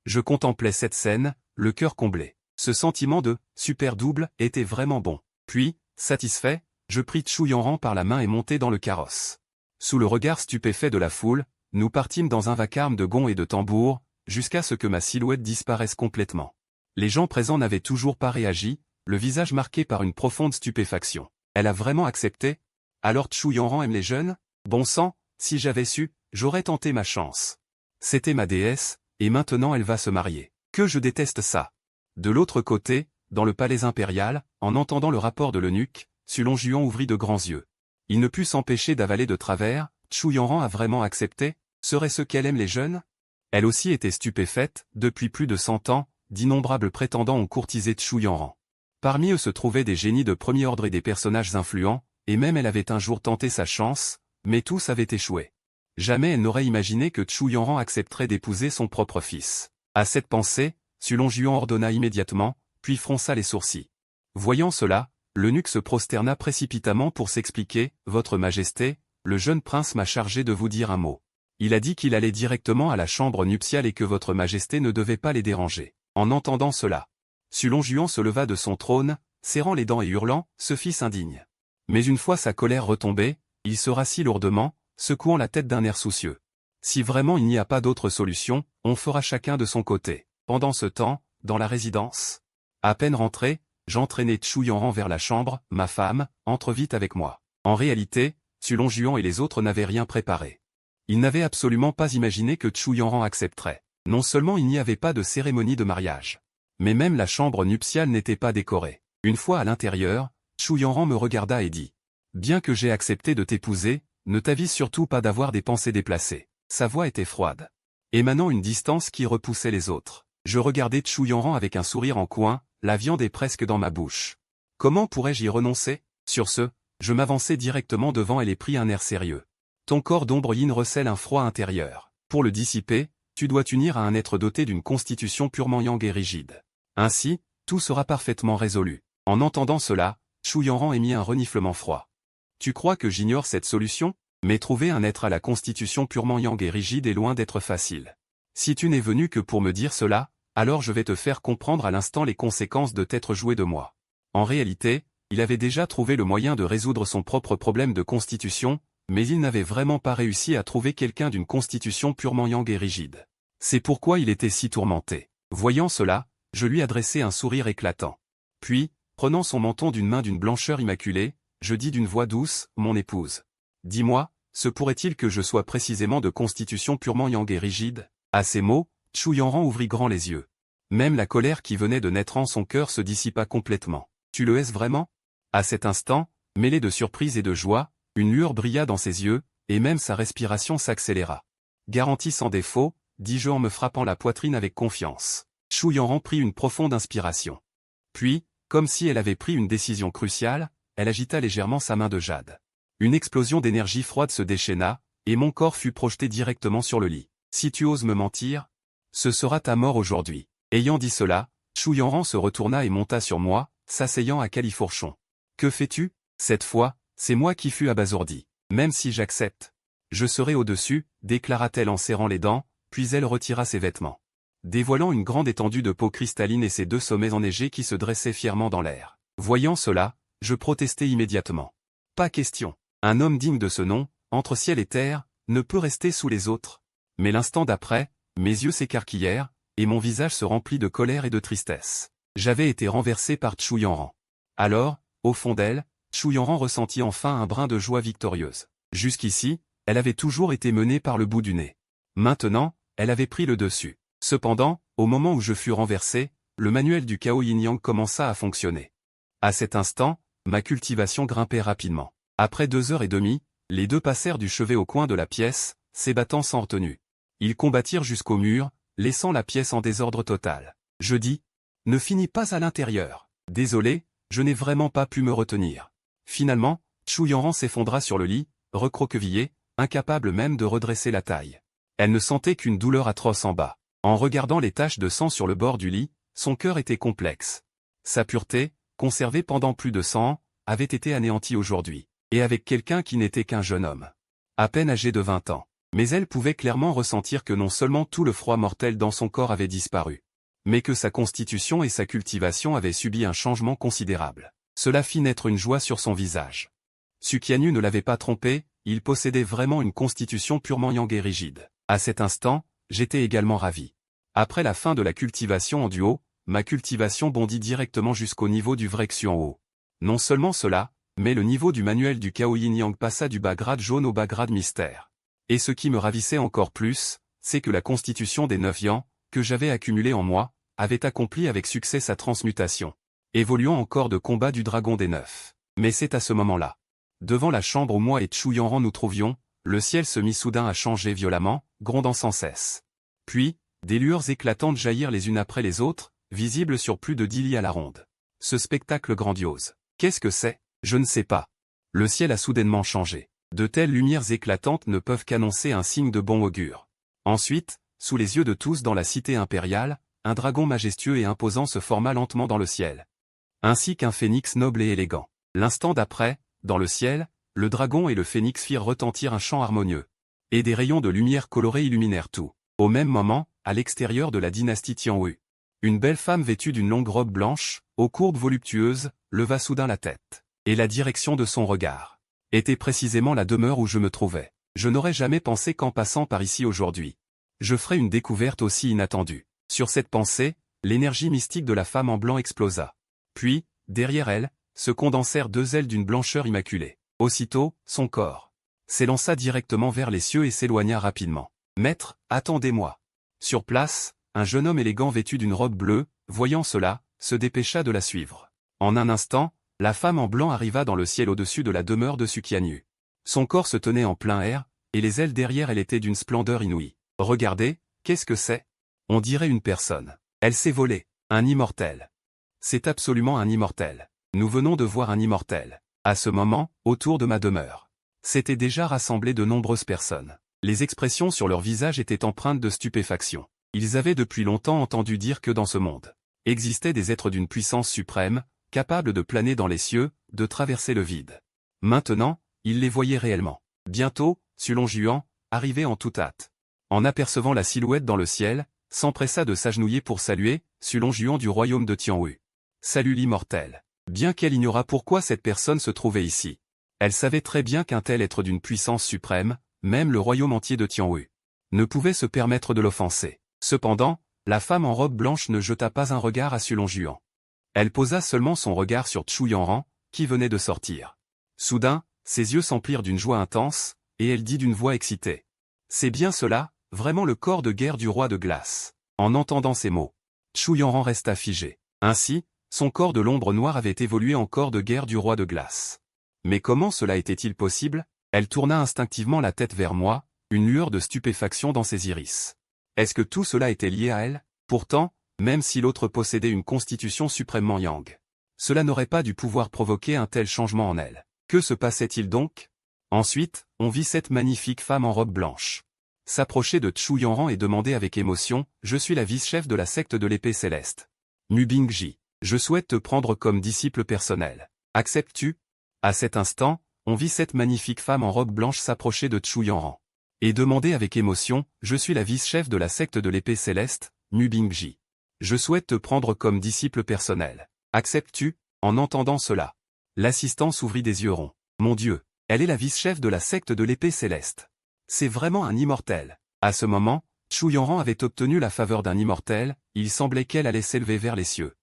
S1: Je contemplais cette scène, le cœur comblé. Ce sentiment de « super double » était vraiment bon. Puis, satisfait, je pris Chu Yanran par la main et montai dans le carrosse. Sous le regard stupéfait de la foule, nous partîmes dans un vacarme de gonds et de tambours, jusqu'à ce que ma silhouette disparaisse complètement. Les gens présents n'avaient toujours pas réagi, le visage marqué par une profonde stupéfaction. Elle a vraiment accepté? Alors Chu Yanran aime les jeunes? Bon sang, si j'avais su, j'aurais tenté ma chance. C'était ma déesse, et maintenant elle va se marier. Que je déteste ça. De l'autre côté, dans le palais impérial, en entendant le rapport de l'eunuque, Sulong Juan ouvrit de grands yeux. Il ne put s'empêcher d'avaler de travers. Chu Yanran a vraiment accepté? Serait-ce qu'elle aime les jeunes? Elle aussi était stupéfaite, depuis plus de 100 ans, d'innombrables prétendants ont courtisé Chu Yanran. Parmi eux se trouvaient des génies de premier ordre et des personnages influents, et même elle avait un jour tenté sa chance, mais tous avaient échoué. Jamais elle n'aurait imaginé que Chu Yanran accepterait d'épouser son propre fils. À cette pensée, Sulong Juan ordonna immédiatement, puis fronça les sourcils. Voyant cela, l'eunuque se prosterna précipitamment pour s'expliquer. « Votre Majesté, le jeune prince m'a chargé de vous dire un mot. Il a dit qu'il allait directement à la chambre nuptiale et que votre Majesté ne devait pas les déranger. » En entendant cela, Sulong Juan se leva de son trône, serrant les dents et hurlant, ce fils indigne. Mais une fois sa colère retombée, il se rassit lourdement, secouant la tête d'un air soucieux. Si vraiment il n'y a pas d'autre solution, on fera chacun de son côté. Pendant ce temps, dans la résidence, à peine rentré, j'entraînai Chu Yanran vers la chambre. « Ma femme, entre vite avec moi. » En réalité, Sulong Juan et les autres n'avaient rien préparé. Ils n'avaient absolument pas imaginé que Chu Yanran accepterait. Non seulement il n'y avait pas de cérémonie de mariage, mais même la chambre nuptiale n'était pas décorée. Une fois à l'intérieur, Chu Yanran me regarda et dit « Bien que j'ai accepté de t'épouser, ne t'avise surtout pas d'avoir des pensées déplacées. » Sa voix était froide, émanant une distance qui repoussait les autres. Je regardais Chu Yanran avec un sourire en coin, la viande est presque dans ma bouche. Comment pourrais-je y renoncer? Sur ce, je m'avançai directement devant elle et pris un air sérieux. Ton corps d'ombre yin recèle un froid intérieur. Pour le dissiper, tu dois t'unir à un être doté d'une constitution purement yang et rigide. Ainsi, tout sera parfaitement résolu. En entendant cela, Chu Yanran émit un reniflement froid. Tu crois que j'ignore cette solution? Mais trouver un être à la constitution purement yang et rigide est loin d'être facile. Si tu n'es venu que pour me dire cela, alors je vais te faire comprendre à l'instant les conséquences de t'être joué de moi. En réalité, il avait déjà trouvé le moyen de résoudre son propre problème de constitution, mais il n'avait vraiment pas réussi à trouver quelqu'un d'une constitution purement yang et rigide. C'est pourquoi il était si tourmenté. Voyant cela, je lui adressai un sourire éclatant. Puis, prenant son menton d'une main d'une blancheur immaculée, je dis d'une voix douce, « Mon épouse. Dis-moi, se pourrait-il que je sois précisément de constitution purement yang et rigide ?» À ces mots, Chu Yanran ouvrit grand les yeux. Même la colère qui venait de naître en son cœur se dissipa complètement. « Tu le es vraiment ?» À cet instant, mêlé de surprise et de joie, une lueur brilla dans ses yeux, et même sa respiration s'accéléra. « Garantie sans défaut, » dis-je en me frappant la poitrine avec confiance. Chu Yanran prit une profonde inspiration. Puis, comme si elle avait pris une décision cruciale, elle agita légèrement sa main de jade. Une explosion d'énergie froide se déchaîna, et mon corps fut projeté directement sur le lit. « Si tu oses me mentir, ce sera ta mort aujourd'hui. » Ayant dit cela, Chu Yanran se retourna et monta sur moi, s'asseyant à califourchon. « Que fais-tu? Cette fois, c'est moi qui fus abasourdi. Même si j'accepte, je serai au-dessus, » déclara-t-elle en serrant les dents, puis elle retira ses vêtements, dévoilant une grande étendue de peau cristalline et ses deux sommets enneigés qui se dressaient fièrement dans l'air. Voyant cela, je protestai immédiatement. « Pas question. Un homme digne de ce nom, entre ciel et terre, ne peut rester sous les autres. » Mais l'instant d'après, mes yeux s'écarquillèrent, et mon visage se remplit de colère et de tristesse. J'avais été renversé par Chu Yanran. Alors, au fond d'elle, Chu Yanran ressentit enfin un brin de joie victorieuse. Jusqu'ici, elle avait toujours été menée par le bout du nez. Maintenant, elle avait pris le dessus. Cependant, au moment où je fus renversé, le manuel du Chaos Yin-Yang commença à fonctionner. À cet instant, ma cultivation grimpait rapidement. Après 2 heures et demie, les deux passèrent du chevet au coin de la pièce, s'ébattant sans retenue. Ils combattirent jusqu'au mur, laissant la pièce en désordre total. Je dis, « Ne finis pas à l'intérieur. » Désolé, je n'ai vraiment pas pu me retenir. Finalement, Chu Yanran s'effondra sur le lit, recroquevillée, incapable même de redresser la taille. Elle ne sentait qu'une douleur atroce en bas. En regardant les taches de sang sur le bord du lit, son cœur était complexe. Sa pureté, conservée pendant plus de 100 ans, avait été anéantie aujourd'hui, et avec quelqu'un qui n'était qu'un jeune homme, à peine âgé de 20 ans. Mais elle pouvait clairement ressentir que non seulement tout le froid mortel dans son corps avait disparu, mais que sa constitution et sa cultivation avaient subi un changement considérable. Cela fit naître une joie sur son visage. Sukianu ne l'avait pas trompé, il possédait vraiment une constitution purement yang et rigide. À cet instant, j'étais également ravi. Après la fin de la cultivation en duo, ma cultivation bondit directement jusqu'au niveau du vrai Xuanhou. Non seulement cela, mais le niveau du manuel du Chaos Yin-Yang passa du bas grade jaune au bas grade mystère. Et ce qui me ravissait encore plus, c'est que la constitution des 9 Yang, que j'avais accumulée en moi, avait accompli avec succès sa transmutation, évoluant en corps de combat du dragon des 9. Mais c'est à ce moment-là, devant la chambre où moi et Chu Yanran nous trouvions, le ciel se mit soudain à changer violemment, grondant sans cesse. Puis, des lueurs éclatantes jaillirent les unes après les autres, visibles sur plus de 10 lits à la ronde. Ce spectacle grandiose. Qu'est-ce que c'est? Je ne sais pas. Le ciel a soudainement changé. De telles lumières éclatantes ne peuvent qu'annoncer un signe de bon augure. Ensuite, sous les yeux de tous dans la cité impériale, un dragon majestueux et imposant se forma lentement dans le ciel. Ainsi qu'un phénix noble et élégant. L'instant d'après, dans le ciel, le dragon et le phénix firent retentir un chant harmonieux. Et des rayons de lumière colorée illuminèrent tout. Au même moment, à l'extérieur de la dynastie Tianwu, une belle femme vêtue d'une longue robe blanche, aux courbes voluptueuses, leva soudain la tête. Et la direction de son regard était précisément la demeure où je me trouvais. Je n'aurais jamais pensé qu'en passant par ici aujourd'hui, je ferais une découverte aussi inattendue. Sur cette pensée, l'énergie mystique de la femme en blanc explosa. Puis, derrière elle, se condensèrent deux ailes d'une blancheur immaculée. Aussitôt, son corps s'élança directement vers les cieux et s'éloigna rapidement. « Maître, attendez-moi. » Sur place, un jeune homme élégant vêtu d'une robe bleue, voyant cela, se dépêcha de la suivre. En un instant, la femme en blanc arriva dans le ciel au-dessus de la demeure de Sukianyu. Son corps se tenait en plein air, et les ailes derrière elle étaient d'une splendeur inouïe. « Regardez, qu'est-ce que c'est ? On dirait une personne. Elle s'est volée. Un immortel. C'est absolument un immortel. Nous venons de voir un immortel. » À ce moment, autour de ma demeure, s'étaient déjà rassemblées de nombreuses personnes. Les expressions sur leur visage étaient empreintes de stupéfaction. Ils avaient depuis longtemps entendu dire que dans ce monde existaient des êtres d'une puissance suprême, capables de planer dans les cieux, de traverser le vide. Maintenant, ils les voyaient réellement. Bientôt, Sulong Juan, arrivait en toute hâte. En apercevant la silhouette dans le ciel, s'empressa de s'agenouiller pour saluer Sulong Juan du royaume de Tianwu. « Salut l'immortel. » Bien qu'elle ignorât pourquoi cette personne se trouvait ici. Elle savait très bien qu'un tel être d'une puissance suprême, même le royaume entier de Tianwu, ne pouvait se permettre de l'offenser. Cependant, la femme en robe blanche ne jeta pas un regard à Sulong Juan. Elle posa seulement son regard sur Chu Yanran, qui venait de sortir. Soudain, ses yeux s'emplirent d'une joie intense, et elle dit d'une voix excitée. « C'est bien cela, vraiment le corps de guerre du roi de glace. » En entendant ces mots, Chu Yanran resta figé. Ainsi, son corps de l'ombre noire avait évolué en corps de guerre du roi de glace. Mais comment cela était-il possible? Elle tourna instinctivement la tête vers moi, une lueur de stupéfaction dans ses iris. Est-ce que tout cela était lié à elle? Pourtant, même si l'autre possédait une constitution suprêmement yang, cela n'aurait pas dû pouvoir provoquer un tel changement en elle. Que se passait-il donc? Ensuite, on vit cette magnifique femme en robe blanche s'approcher de Chu Yanran et demander avec émotion « Je suis la vice-chef de la secte de l'épée céleste. Mu Bingji. Je souhaite te prendre comme disciple personnel. Acceptes-tu » À cet instant, on vit cette magnifique femme en robe blanche s'approcher de Chu Yanran et demander avec émotion « Je suis la vice-chef de la secte de l'épée céleste, Mu Bingji. Je souhaite te prendre comme disciple personnel. Acceptes-tu » En entendant cela, l'assistant s'ouvrit des yeux ronds. « Mon Dieu, elle est la vice-chef de la secte de l'épée céleste. C'est vraiment un immortel. » À ce moment, Chu Yanran avait obtenu la faveur d'un immortel, il semblait qu'elle allait s'élever vers les cieux.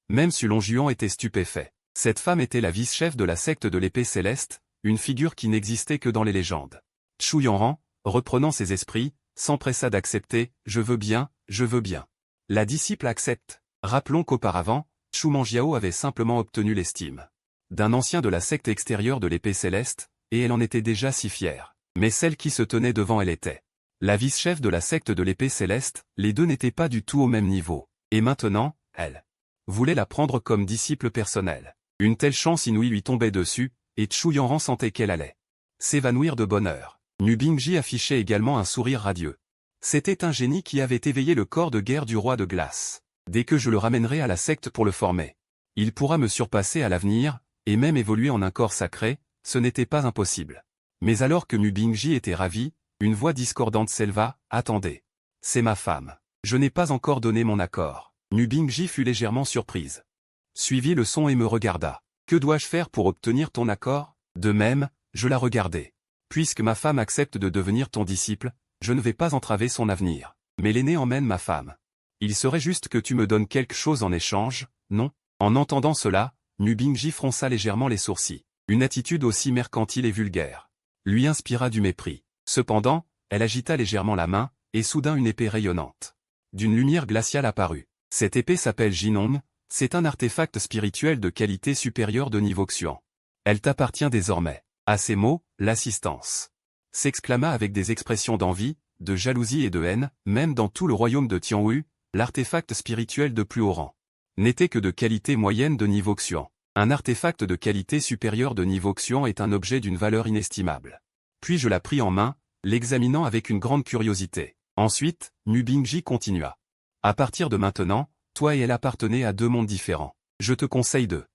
S1: Même Sulong Juan était stupéfait. Cette femme était la vice-chef de la secte de l'épée céleste, une figure qui n'existait que dans les légendes. Chu Yanran, reprenant ses esprits, s'empressa d'accepter « Je veux bien, je veux bien. » La disciple accepte. Rappelons qu'auparavant, Chu Manjiao avait simplement obtenu l'estime d'un ancien de la secte extérieure de l'épée céleste, et elle en était déjà si fière. Mais celle qui se tenait devant elle était la vice-chef de la secte de l'épée céleste, les deux n'étaient pas du tout au même niveau. Et maintenant, elle voulait la prendre comme disciple personnel. Une telle chance inouïe lui tombait dessus, et Chu Yanran sentait qu'elle allait s'évanouir de bonheur. Mu Bingji affichait également un sourire radieux. C'était un génie qui avait éveillé le corps de guerre du roi de glace. Dès que je le ramènerai à la secte pour le former, il pourra me surpasser à l'avenir, et même évoluer en un corps sacré, ce n'était pas impossible. Mais alors que Mu Bingji était ravi, une voix discordante s'éleva, « Attendez. C'est ma femme. Je n'ai pas encore donné mon accord. » Mu Bingji fut légèrement surprise. Suivit le son et me regarda. « Que dois-je faire pour obtenir ton accord ?» De même, je la regardai. « Puisque ma femme accepte de devenir ton disciple, je ne vais pas entraver son avenir. Mais l'aîné emmène ma femme. Il serait juste que tu me donnes quelque chose en échange, non ?» En entendant cela, Mu Bingji fronça légèrement les sourcils. Une attitude aussi mercantile et vulgaire lui inspira du mépris. Cependant, elle agita légèrement la main, et soudain une épée rayonnante d'une lumière glaciale apparut. Cette épée s'appelle Jinong, c'est un artefact spirituel de qualité supérieure de niveau Xuan. Elle t'appartient désormais. À ces mots, l'assistance s'exclama avec des expressions d'envie, de jalousie et de haine, même dans tout le royaume de Tianwu, l'artefact spirituel de plus haut rang n'était que de qualité moyenne de niveau Xuan. Un artefact de qualité supérieure de niveau Xuan est un objet d'une valeur inestimable. Puis je la pris en main, l'examinant avec une grande curiosité. Ensuite, Mu Bingji continua. À partir de maintenant, toi et elle appartenez à deux mondes différents. Je te conseille de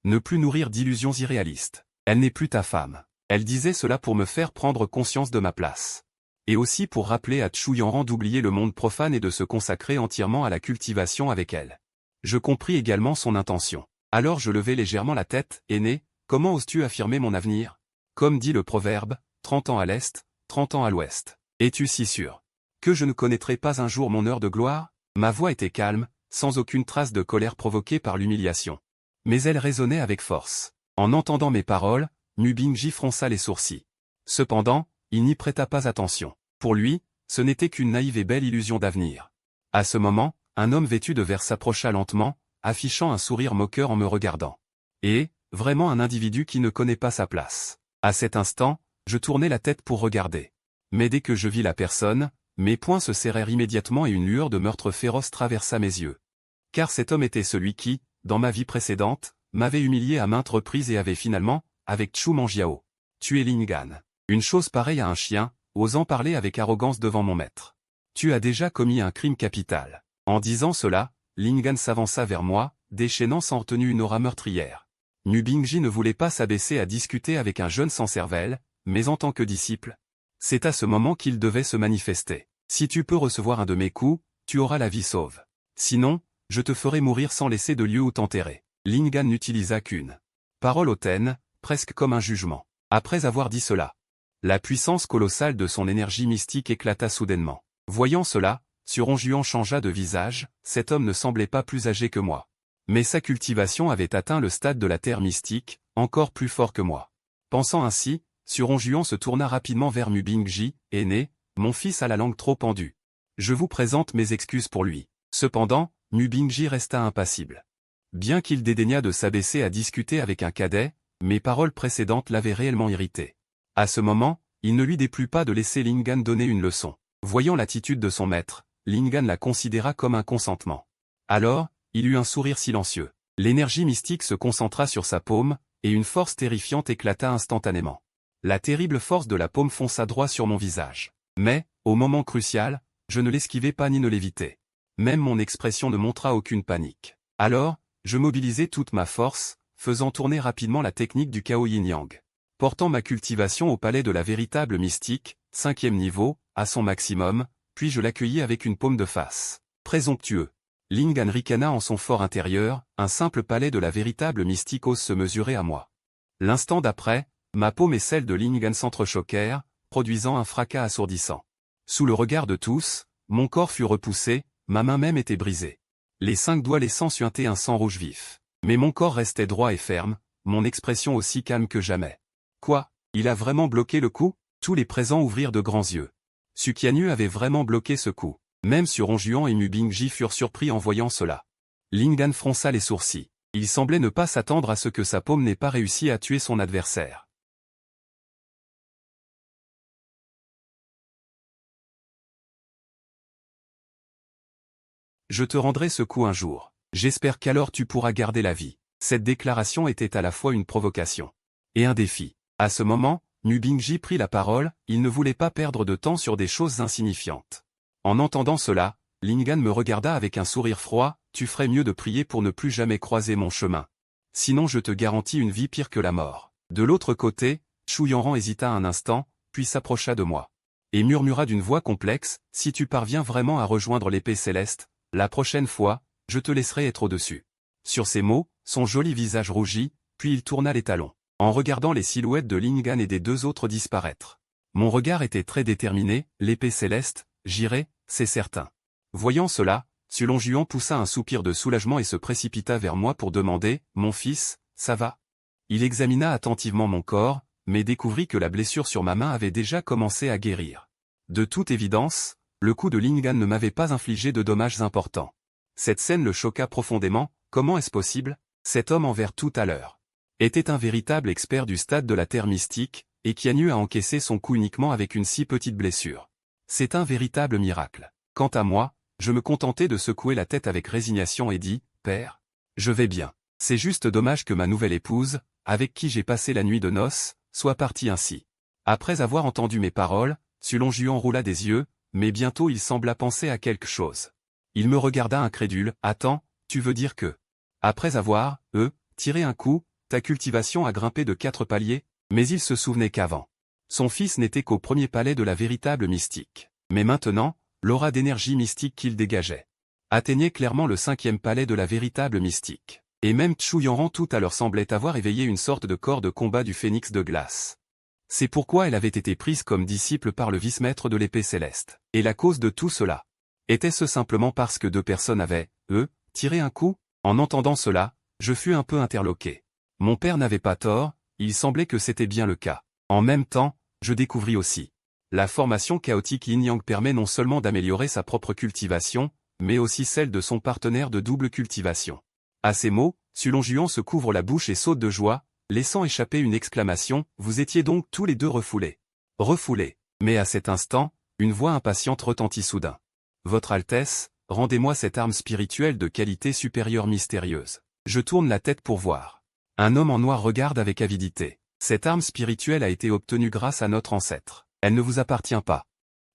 S1: ne plus nourrir d'illusions irréalistes. Elle n'est plus ta femme. Elle disait cela pour me faire prendre conscience de ma place. Et aussi pour rappeler à Chu Yanran d'oublier le monde profane et de se consacrer entièrement à la cultivation avec elle. Je compris également son intention. Alors je levai légèrement la tête, aîné, comment oses-tu affirmer mon avenir? Comme dit le proverbe, 30 ans à l'est, 30 ans à l'ouest. Es-tu si sûr que je ne connaîtrai pas un jour mon heure de gloire? Ma voix était calme, sans aucune trace de colère provoquée par l'humiliation. Mais elle résonnait avec force. En entendant mes paroles, Mu Bingji fronça les sourcils. Cependant, il n'y prêta pas attention. Pour lui, ce n'était qu'une naïve et belle illusion d'avenir. À ce moment, un homme vêtu de vert s'approcha lentement, affichant un sourire moqueur en me regardant. Et, vraiment un individu qui ne connaît pas sa place. À cet instant, je tournai la tête pour regarder. Mais dès que je vis la personne, mes poings se serrèrent immédiatement et une lueur de meurtre féroce traversa mes yeux. Car cet homme était celui qui, dans ma vie précédente, m'avait humilié à maintes reprises et avait finalement, avec Chu Manjiao, tué Lin Gan. Une chose pareille à un chien, osant parler avec arrogance devant mon maître. Tu as déjà commis un crime capital. En disant cela, Lin Gan s'avança vers moi, déchaînant sans retenue une aura meurtrière. Mu Bingji ne voulait pas s'abaisser à discuter avec un jeune sans cervelle, mais en tant que disciple, c'est à ce moment qu'il devait se manifester. Si tu peux recevoir un de mes coups, tu auras la vie sauve. Sinon, je te ferai mourir sans laisser de lieu où t'enterrer. Lin Gan n'utilisa qu'une parole hautaine, presque comme un jugement. Après avoir dit cela, la puissance colossale de son énergie mystique éclata soudainement. Voyant cela, Suronjuan changea de visage, cet homme ne semblait pas plus âgé que moi. Mais sa cultivation avait atteint le stade de la terre mystique, encore plus fort que moi. Pensant ainsi, Suronjuan se tourna rapidement vers Mu Bingji, aîné, mon fils a la langue trop pendue. Je vous présente mes excuses pour lui. Cependant, Mu Bingji resta impassible. Bien qu'il dédaignât de s'abaisser à discuter avec un cadet, mes paroles précédentes l'avaient réellement irrité. À ce moment, il ne lui déplut pas de laisser Lin Gan donner une leçon. Voyant l'attitude de son maître, Lin Gan la considéra comme un consentement. Alors, il eut un sourire silencieux. L'énergie mystique se concentra sur sa paume, et une force terrifiante éclata instantanément. La terrible force de la paume fonça droit sur mon visage. Mais, au moment crucial, je ne l'esquivai pas ni ne l'évitai. Même mon expression ne montra aucune panique. Alors, je mobilisai toute ma force, faisant tourner rapidement la technique du Chaos Yin-Yang. Portant ma cultivation au palais de la véritable mystique, 5e niveau, à son maximum, puis je l'accueillis avec une paume de face. Présomptueux. Lin Gan ricana en son fort intérieur, un simple palais de la véritable mystique ose se mesurer à moi. L'instant d'après, ma paume et celle de Lin Gan s'entrechoquèrent, produisant un fracas assourdissant. Sous le regard de tous, mon corps fut repoussé, ma main même était brisée. Les 5 doigts laissant suinter un sang rouge vif. Mais mon corps restait droit et ferme, mon expression aussi calme que jamais. Quoi? Il a vraiment bloqué le coup? Tous les présents ouvrirent de grands yeux. Suqianyu avait vraiment bloqué ce coup. Même Suronjuan et Mu Bingji furent surpris en voyant cela. Lin Gan fronça les sourcils. Il semblait ne pas s'attendre à ce que sa paume n'ait pas réussi à tuer son adversaire. Je te rendrai ce coup un jour. J'espère qu'alors tu pourras garder la vie. Cette déclaration était à la fois une provocation et un défi. À ce moment, Mu Bingji prit la parole, il ne voulait pas perdre de temps sur des choses insignifiantes. En entendant cela, Lin Gan me regarda avec un sourire froid, tu ferais mieux de prier pour ne plus jamais croiser mon chemin. Sinon je te garantis une vie pire que la mort. De l'autre côté, Chu Yanran hésita un instant, puis s'approcha de moi. Et murmura d'une voix complexe, si tu parviens vraiment à rejoindre l'épée céleste, la prochaine fois, je te laisserai être au-dessus. Sur ces mots, son joli visage rougit, puis il tourna les talons, en regardant les silhouettes de Lin Gan et des deux autres disparaître. Mon regard était très déterminé, l'épée céleste, j'irai, c'est certain. Voyant cela, Suronjuan poussa un soupir de soulagement et se précipita vers moi pour demander, mon fils, ça va? Il examina attentivement mon corps, mais découvrit que la blessure sur ma main avait déjà commencé à guérir. De toute évidence, le coup de Lin Gan ne m'avait pas infligé de dommages importants. Cette scène le choqua profondément, comment est-ce possible? Cet homme envers tout à l'heure était un véritable expert du stade de la terre mystique, et Qianyu a encaissé son coup uniquement avec une si petite blessure. C'est un véritable miracle. Quant à moi, je me contentais de secouer la tête avec résignation et dis, « Père, je vais bien. C'est juste dommage que ma nouvelle épouse, avec qui j'ai passé la nuit de noces, soit partie ainsi. » Après avoir entendu mes paroles, Suronjuan roula des yeux, mais bientôt il sembla penser à quelque chose. Il me regarda incrédule. « Attends, tu veux dire que… Après avoir, tiré un coup, ta cultivation a grimpé de 4 paliers ?» Mais il se souvenait qu'avant. Son fils n'était qu'au premier palier de la véritable mystique. Mais maintenant, l'aura d'énergie mystique qu'il dégageait atteignait clairement le 5e palier de la véritable mystique. Et même Chu Yanran tout à l'heure semblait avoir éveillé une sorte de corps de combat du phénix de glace. C'est pourquoi elle avait été prise comme disciple par le vice-maître de l'épée céleste. Et la cause de tout cela était-ce simplement parce que 2 personnes avaient, tiré un coup? En entendant cela, je fus un peu interloqué. Mon père n'avait pas tort, il semblait que c'était bien le cas. En même temps, je découvris aussi. La formation chaotique Yin-Yang permet non seulement d'améliorer sa propre cultivation, mais aussi celle de son partenaire de double cultivation. À ces mots, Sulong Juan se couvre la bouche et saute de joie, laissant échapper une exclamation, « Vous étiez donc tous les deux refoulés. » Refoulés. Mais à cet instant, une voix impatiente retentit soudain. « Votre Altesse, rendez-moi cette arme spirituelle de qualité supérieure mystérieuse. » Je tourne la tête pour voir. Un homme en noir regarde avec avidité. Cette arme spirituelle a été obtenue grâce à notre ancêtre. Elle ne vous appartient pas.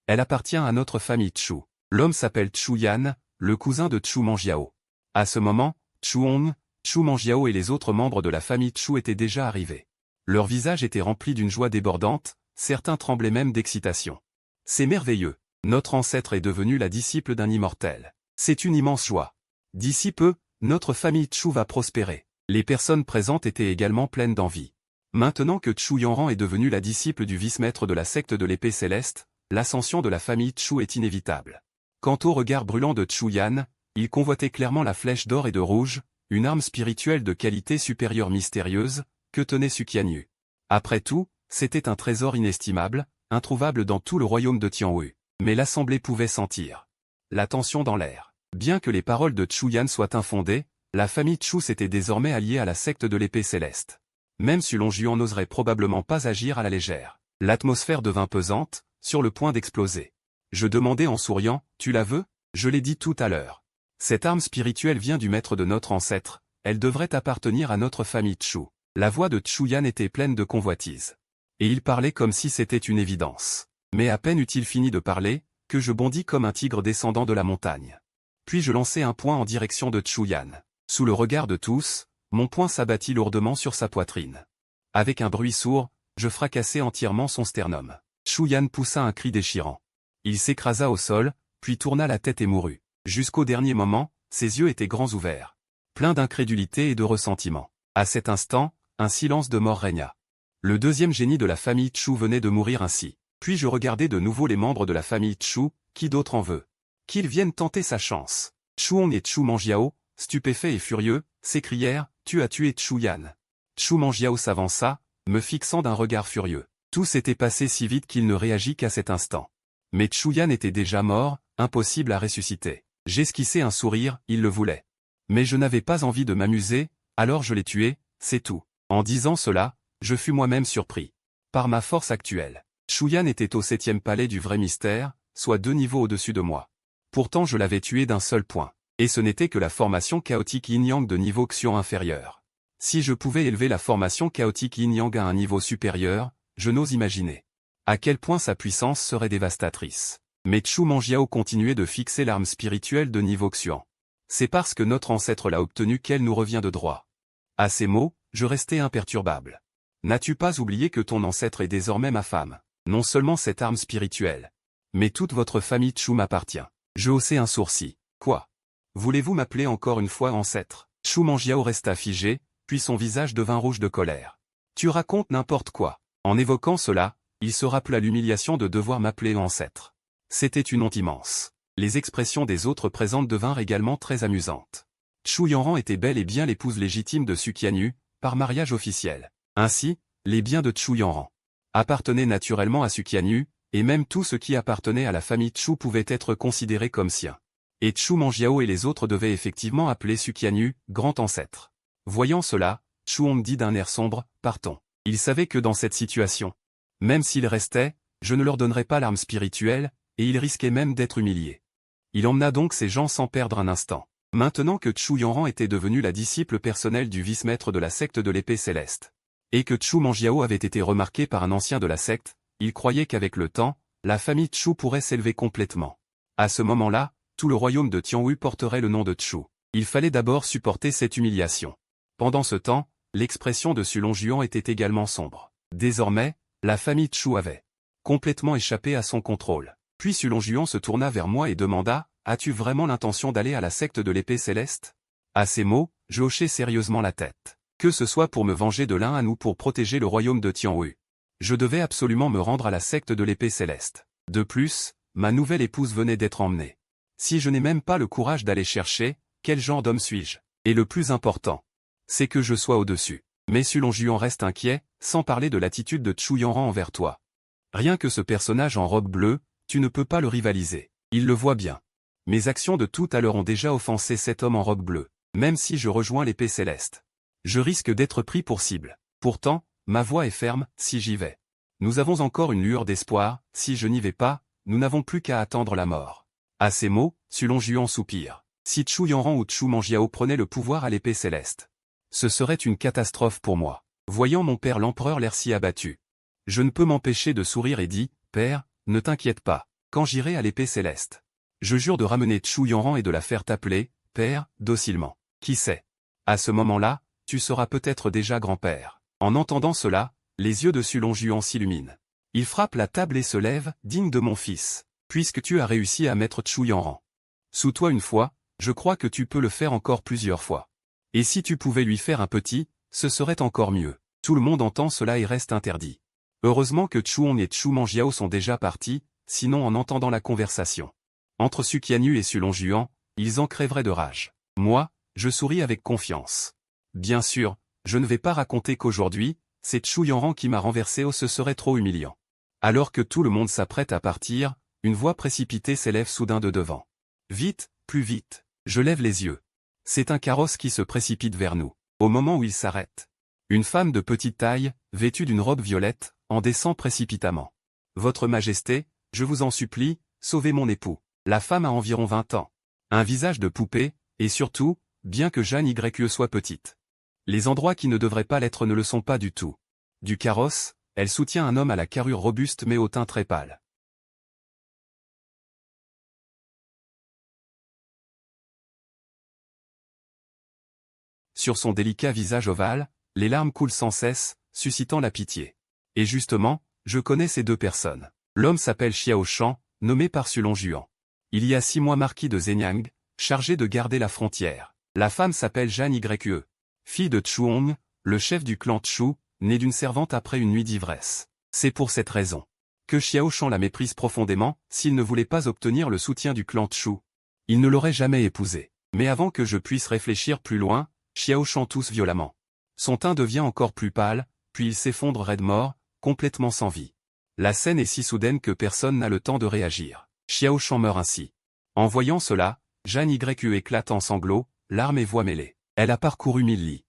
S1: Elle appartient à notre famille Chu. L'homme s'appelle Chu Yan, le cousin de Chu Manjiao. À ce moment, Chu Hong, Chu Manjiao et les autres membres de la famille Chu étaient déjà arrivés. Leurs visages étaient remplis d'une joie débordante, certains tremblaient même d'excitation. C'est merveilleux. Notre ancêtre est devenu la disciple d'un immortel. C'est une immense joie. D'ici peu, notre famille Chu va prospérer. Les personnes présentes étaient également pleines d'envie. Maintenant que Chu Yanran est devenu la disciple du vice-maître de la secte de l'épée céleste, l'ascension de la famille Chu est inévitable. Quant au regard brûlant de Chu Yan, il convoitait clairement la flèche d'or et de rouge, une arme spirituelle de qualité supérieure mystérieuse, que tenait Suqianyu. Après tout, c'était un trésor inestimable, introuvable dans tout le royaume de Tianwu. Mais l'assemblée pouvait sentir la tension dans l'air. Bien que les paroles de Chu Yan soient infondées, la famille Chu s'était désormais alliée à la secte de l'épée céleste. Même Sulong Juan n'oserait probablement pas agir à la légère. L'atmosphère devint pesante, sur le point d'exploser. Je demandai en souriant, « Tu la veux ?» Je l'ai dit tout à l'heure. Cette arme spirituelle vient du maître de notre ancêtre, elle devrait appartenir à notre famille Chu. La voix de Chu Yan était pleine de convoitise. Et il parlait comme si c'était une évidence. Mais à peine eut-il fini de parler, que je bondis comme un tigre descendant de la montagne. Puis je lançai un poing en direction de Chu Yan. Sous le regard de tous, mon poing s'abattit lourdement sur sa poitrine. Avec un bruit sourd, je fracassai entièrement son sternum. Chu Yan poussa un cri déchirant. Il s'écrasa au sol, puis tourna la tête et mourut. Jusqu'au dernier moment, ses yeux étaient grands ouverts. Pleins d'incrédulité et de ressentiment. À cet instant, un silence de mort régna. Le deuxième génie de la famille Chu venait de mourir ainsi. Puis je regardai de nouveau les membres de la famille Chu, qui d'autre en veut? Qu'ils viennent tenter sa chance. Chu Hong et Chu Manjiao, stupéfaits et furieux, s'écrièrent, « Tu as tué Chu Yan. » Chu Manjiao s'avança, me fixant d'un regard furieux. Tout s'était passé si vite qu'il ne réagit qu'à cet instant. Mais Chu Yan était déjà mort, impossible à ressusciter. J'esquissai un sourire, il le voulait. Mais je n'avais pas envie de m'amuser, alors je l'ai tué, c'est tout. En disant cela, je fus moi-même surpris. Par ma force actuelle. Chu Yan était au 7e palais du vrai mystère, soit 2 niveaux au-dessus de moi. Pourtant je l'avais tué d'un seul point. Et ce n'était que la formation chaotique Yin-Yang de niveau Xian inférieur. Si je pouvais élever la formation chaotique Yin-Yang à un niveau supérieur, je n'ose imaginer à quel point sa puissance serait dévastatrice. Mais Chu Manjiao continuait de fixer l'arme spirituelle de niveau Xian. C'est parce que notre ancêtre l'a obtenue qu'elle nous revient de droit. À ces mots, je restai imperturbable. N'as-tu pas oublié que ton ancêtre est désormais ma femme? Non seulement cette arme spirituelle, mais toute votre famille Chu m'appartient. Je haussai un sourcil. Quoi? Voulez-vous m'appeler encore une fois ancêtre? Chu Manjiao resta figé, puis son visage devint rouge de colère. Tu racontes n'importe quoi. En évoquant cela, il se rappela l'humiliation de devoir m'appeler ancêtre. C'était une honte immense. Les expressions des autres présentes devinrent également très amusantes. Chu Yanran était bel et bien l'épouse légitime de Suqianyu, par mariage officiel. Ainsi, les biens de Chu Yanran appartenaient naturellement à Suqianyu, et même tout ce qui appartenait à la famille Chu pouvait être considéré comme sien. Et Chu Manjiao et les autres devaient effectivement appeler Suqianyu, grand ancêtre. Voyant cela, Chu Hong dit d'un air sombre, « Partons. » Il savait que dans cette situation, même s'ils restaient, je ne leur donnerais pas l'arme spirituelle, et ils risquaient même d'être humiliés. Il emmena donc ces gens sans perdre un instant. Maintenant que Chu Yanran était devenu la disciple personnelle du vice-maître de la secte de l'épée céleste, et que Chu Manjiao avait été remarqué par un ancien de la secte, il croyait qu'avec le temps, la famille Chu pourrait s'élever complètement. À ce moment-là, tout le royaume de Tianwu porterait le nom de Chu. Il fallait d'abord supporter cette humiliation. Pendant ce temps, l'expression de Su Longjuan était également sombre. Désormais, la famille Chu avait complètement échappé à son contrôle. Puis Su Longjuan se tourna vers moi et demanda « As-tu vraiment l'intention d'aller à la secte de l'épée céleste ?» À ces mots, je hochai sérieusement la tête. Que ce soit pour me venger de l'un ou pour protéger le royaume de Tianwu. Je devais absolument me rendre à la secte de l'épée céleste. De plus, ma nouvelle épouse venait d'être emmenée. Si je n'ai même pas le courage d'aller chercher, quel genre d'homme suis-je? Et le plus important, c'est que je sois au-dessus. Mais Su Longjuan reste inquiet, sans parler de l'attitude de Chu Yanran envers toi. Rien que ce personnage en robe bleue, tu ne peux pas le rivaliser. Il le voit bien. Mes actions de tout à l'heure ont déjà offensé cet homme en robe bleue. Même si je rejoins l'épée céleste, je risque d'être pris pour cible. Pourtant, ma voix est ferme, si j'y vais. Nous avons encore une lueur d'espoir, si je n'y vais pas, nous n'avons plus qu'à attendre la mort. À ces mots, Su Longjuan soupire. Si Chu Yanran ou Chu Manjiao prenaient le pouvoir à l'épée céleste, ce serait une catastrophe pour moi. Voyant mon père l'empereur l'air si abattu, je ne peux m'empêcher de sourire et dis, « Père, ne t'inquiète pas, quand j'irai à l'épée céleste, je jure de ramener Chu Yanran et de la faire t'appeler, Père, docilement. Qui sait? À ce moment-là, tu seras peut-être déjà grand-père. » En entendant cela, les yeux de Su Longjuan s'illuminent. Il frappe la table et se lève, digne de mon fils. Puisque tu as réussi à mettre Chu Yanran sous toi une fois, je crois que tu peux le faire encore plusieurs fois. Et si tu pouvais lui faire un petit, ce serait encore mieux. Tout le monde entend cela et reste interdit. Heureusement que Chuon et Chu Manjiao sont déjà partis, sinon en entendant la conversation entre Su Qianyu et Su Longjuan, ils en crèveraient de rage. Moi, je souris avec confiance. Bien sûr, je ne vais pas raconter qu'aujourd'hui, c'est Chu Yanran qui m'a renversé, ce serait trop humiliant. Alors que tout le monde s'apprête à partir, une voix précipitée s'élève soudain de devant. Vite, plus vite. Je lève les yeux. C'est un carrosse qui se précipite vers nous. Au moment où il s'arrête, une femme de petite taille, vêtue d'une robe violette, en descend précipitamment. Votre Majesté, je vous en supplie, sauvez mon époux. La femme a environ 20 ans. Un visage de poupée, et surtout, bien que Jeanne YE soit petite. Les endroits qui ne devraient pas l'être ne le sont pas du tout. Du carrosse, elle soutient un homme à la carrure robuste mais au teint très pâle. Sur son délicat visage ovale, les larmes coulent sans cesse, suscitant la pitié. Et justement, je connais ces deux personnes. L'homme s'appelle Xiao Shan, nommé par Su Longjuan. Il y a 6 mois marquis de Zhenyang, chargé de garder la frontière. La femme s'appelle Jeanne YE. Fille de Chuong, le chef du clan Chu, née d'une servante après une nuit d'ivresse. C'est pour cette raison que Xiao Shan la méprise profondément, s'il ne voulait pas obtenir le soutien du clan Chu. Il ne l'aurait jamais épousée. Mais avant que je puisse réfléchir plus loin, Xiao Shan tousse violemment. Son teint devient encore plus pâle, puis il s'effondre raide mort, complètement sans vie. La scène est si soudaine que personne n'a le temps de réagir. Xiao Shan meurt ainsi. En voyant cela, Jeanne YE éclate en sanglots, larmes et voix mêlées. Elle a parcouru 1000 lits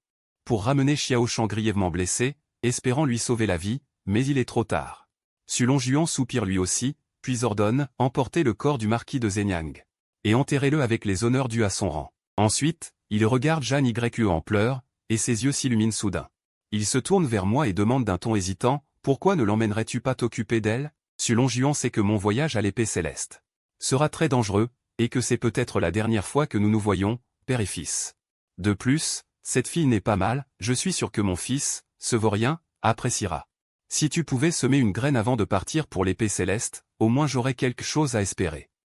S1: pour ramener Xiao Shan grièvement blessé, espérant lui sauver la vie, mais il est trop tard. Su Longjuan soupire lui aussi, puis ordonne, emportez le corps du marquis de Zhenyang et enterrez-le avec les honneurs dus à son rang. Ensuite, il regarde Jeanne YE en pleurs, et ses yeux s'illuminent soudain. Il se tourne vers moi et demande d'un ton hésitant, « Pourquoi ne l'emmènerais-tu pas t'occuper d'elle ?» Su Longjuan sait que mon voyage à l'épée céleste sera très dangereux, et que c'est peut-être la dernière fois que nous nous voyons, père et fils. De plus, cette fille n'est pas mal, je suis sûr que mon fils, ce vaurien, appréciera. Si tu pouvais semer une graine avant de partir pour l'épée céleste, au moins j'aurais quelque chose à espérer.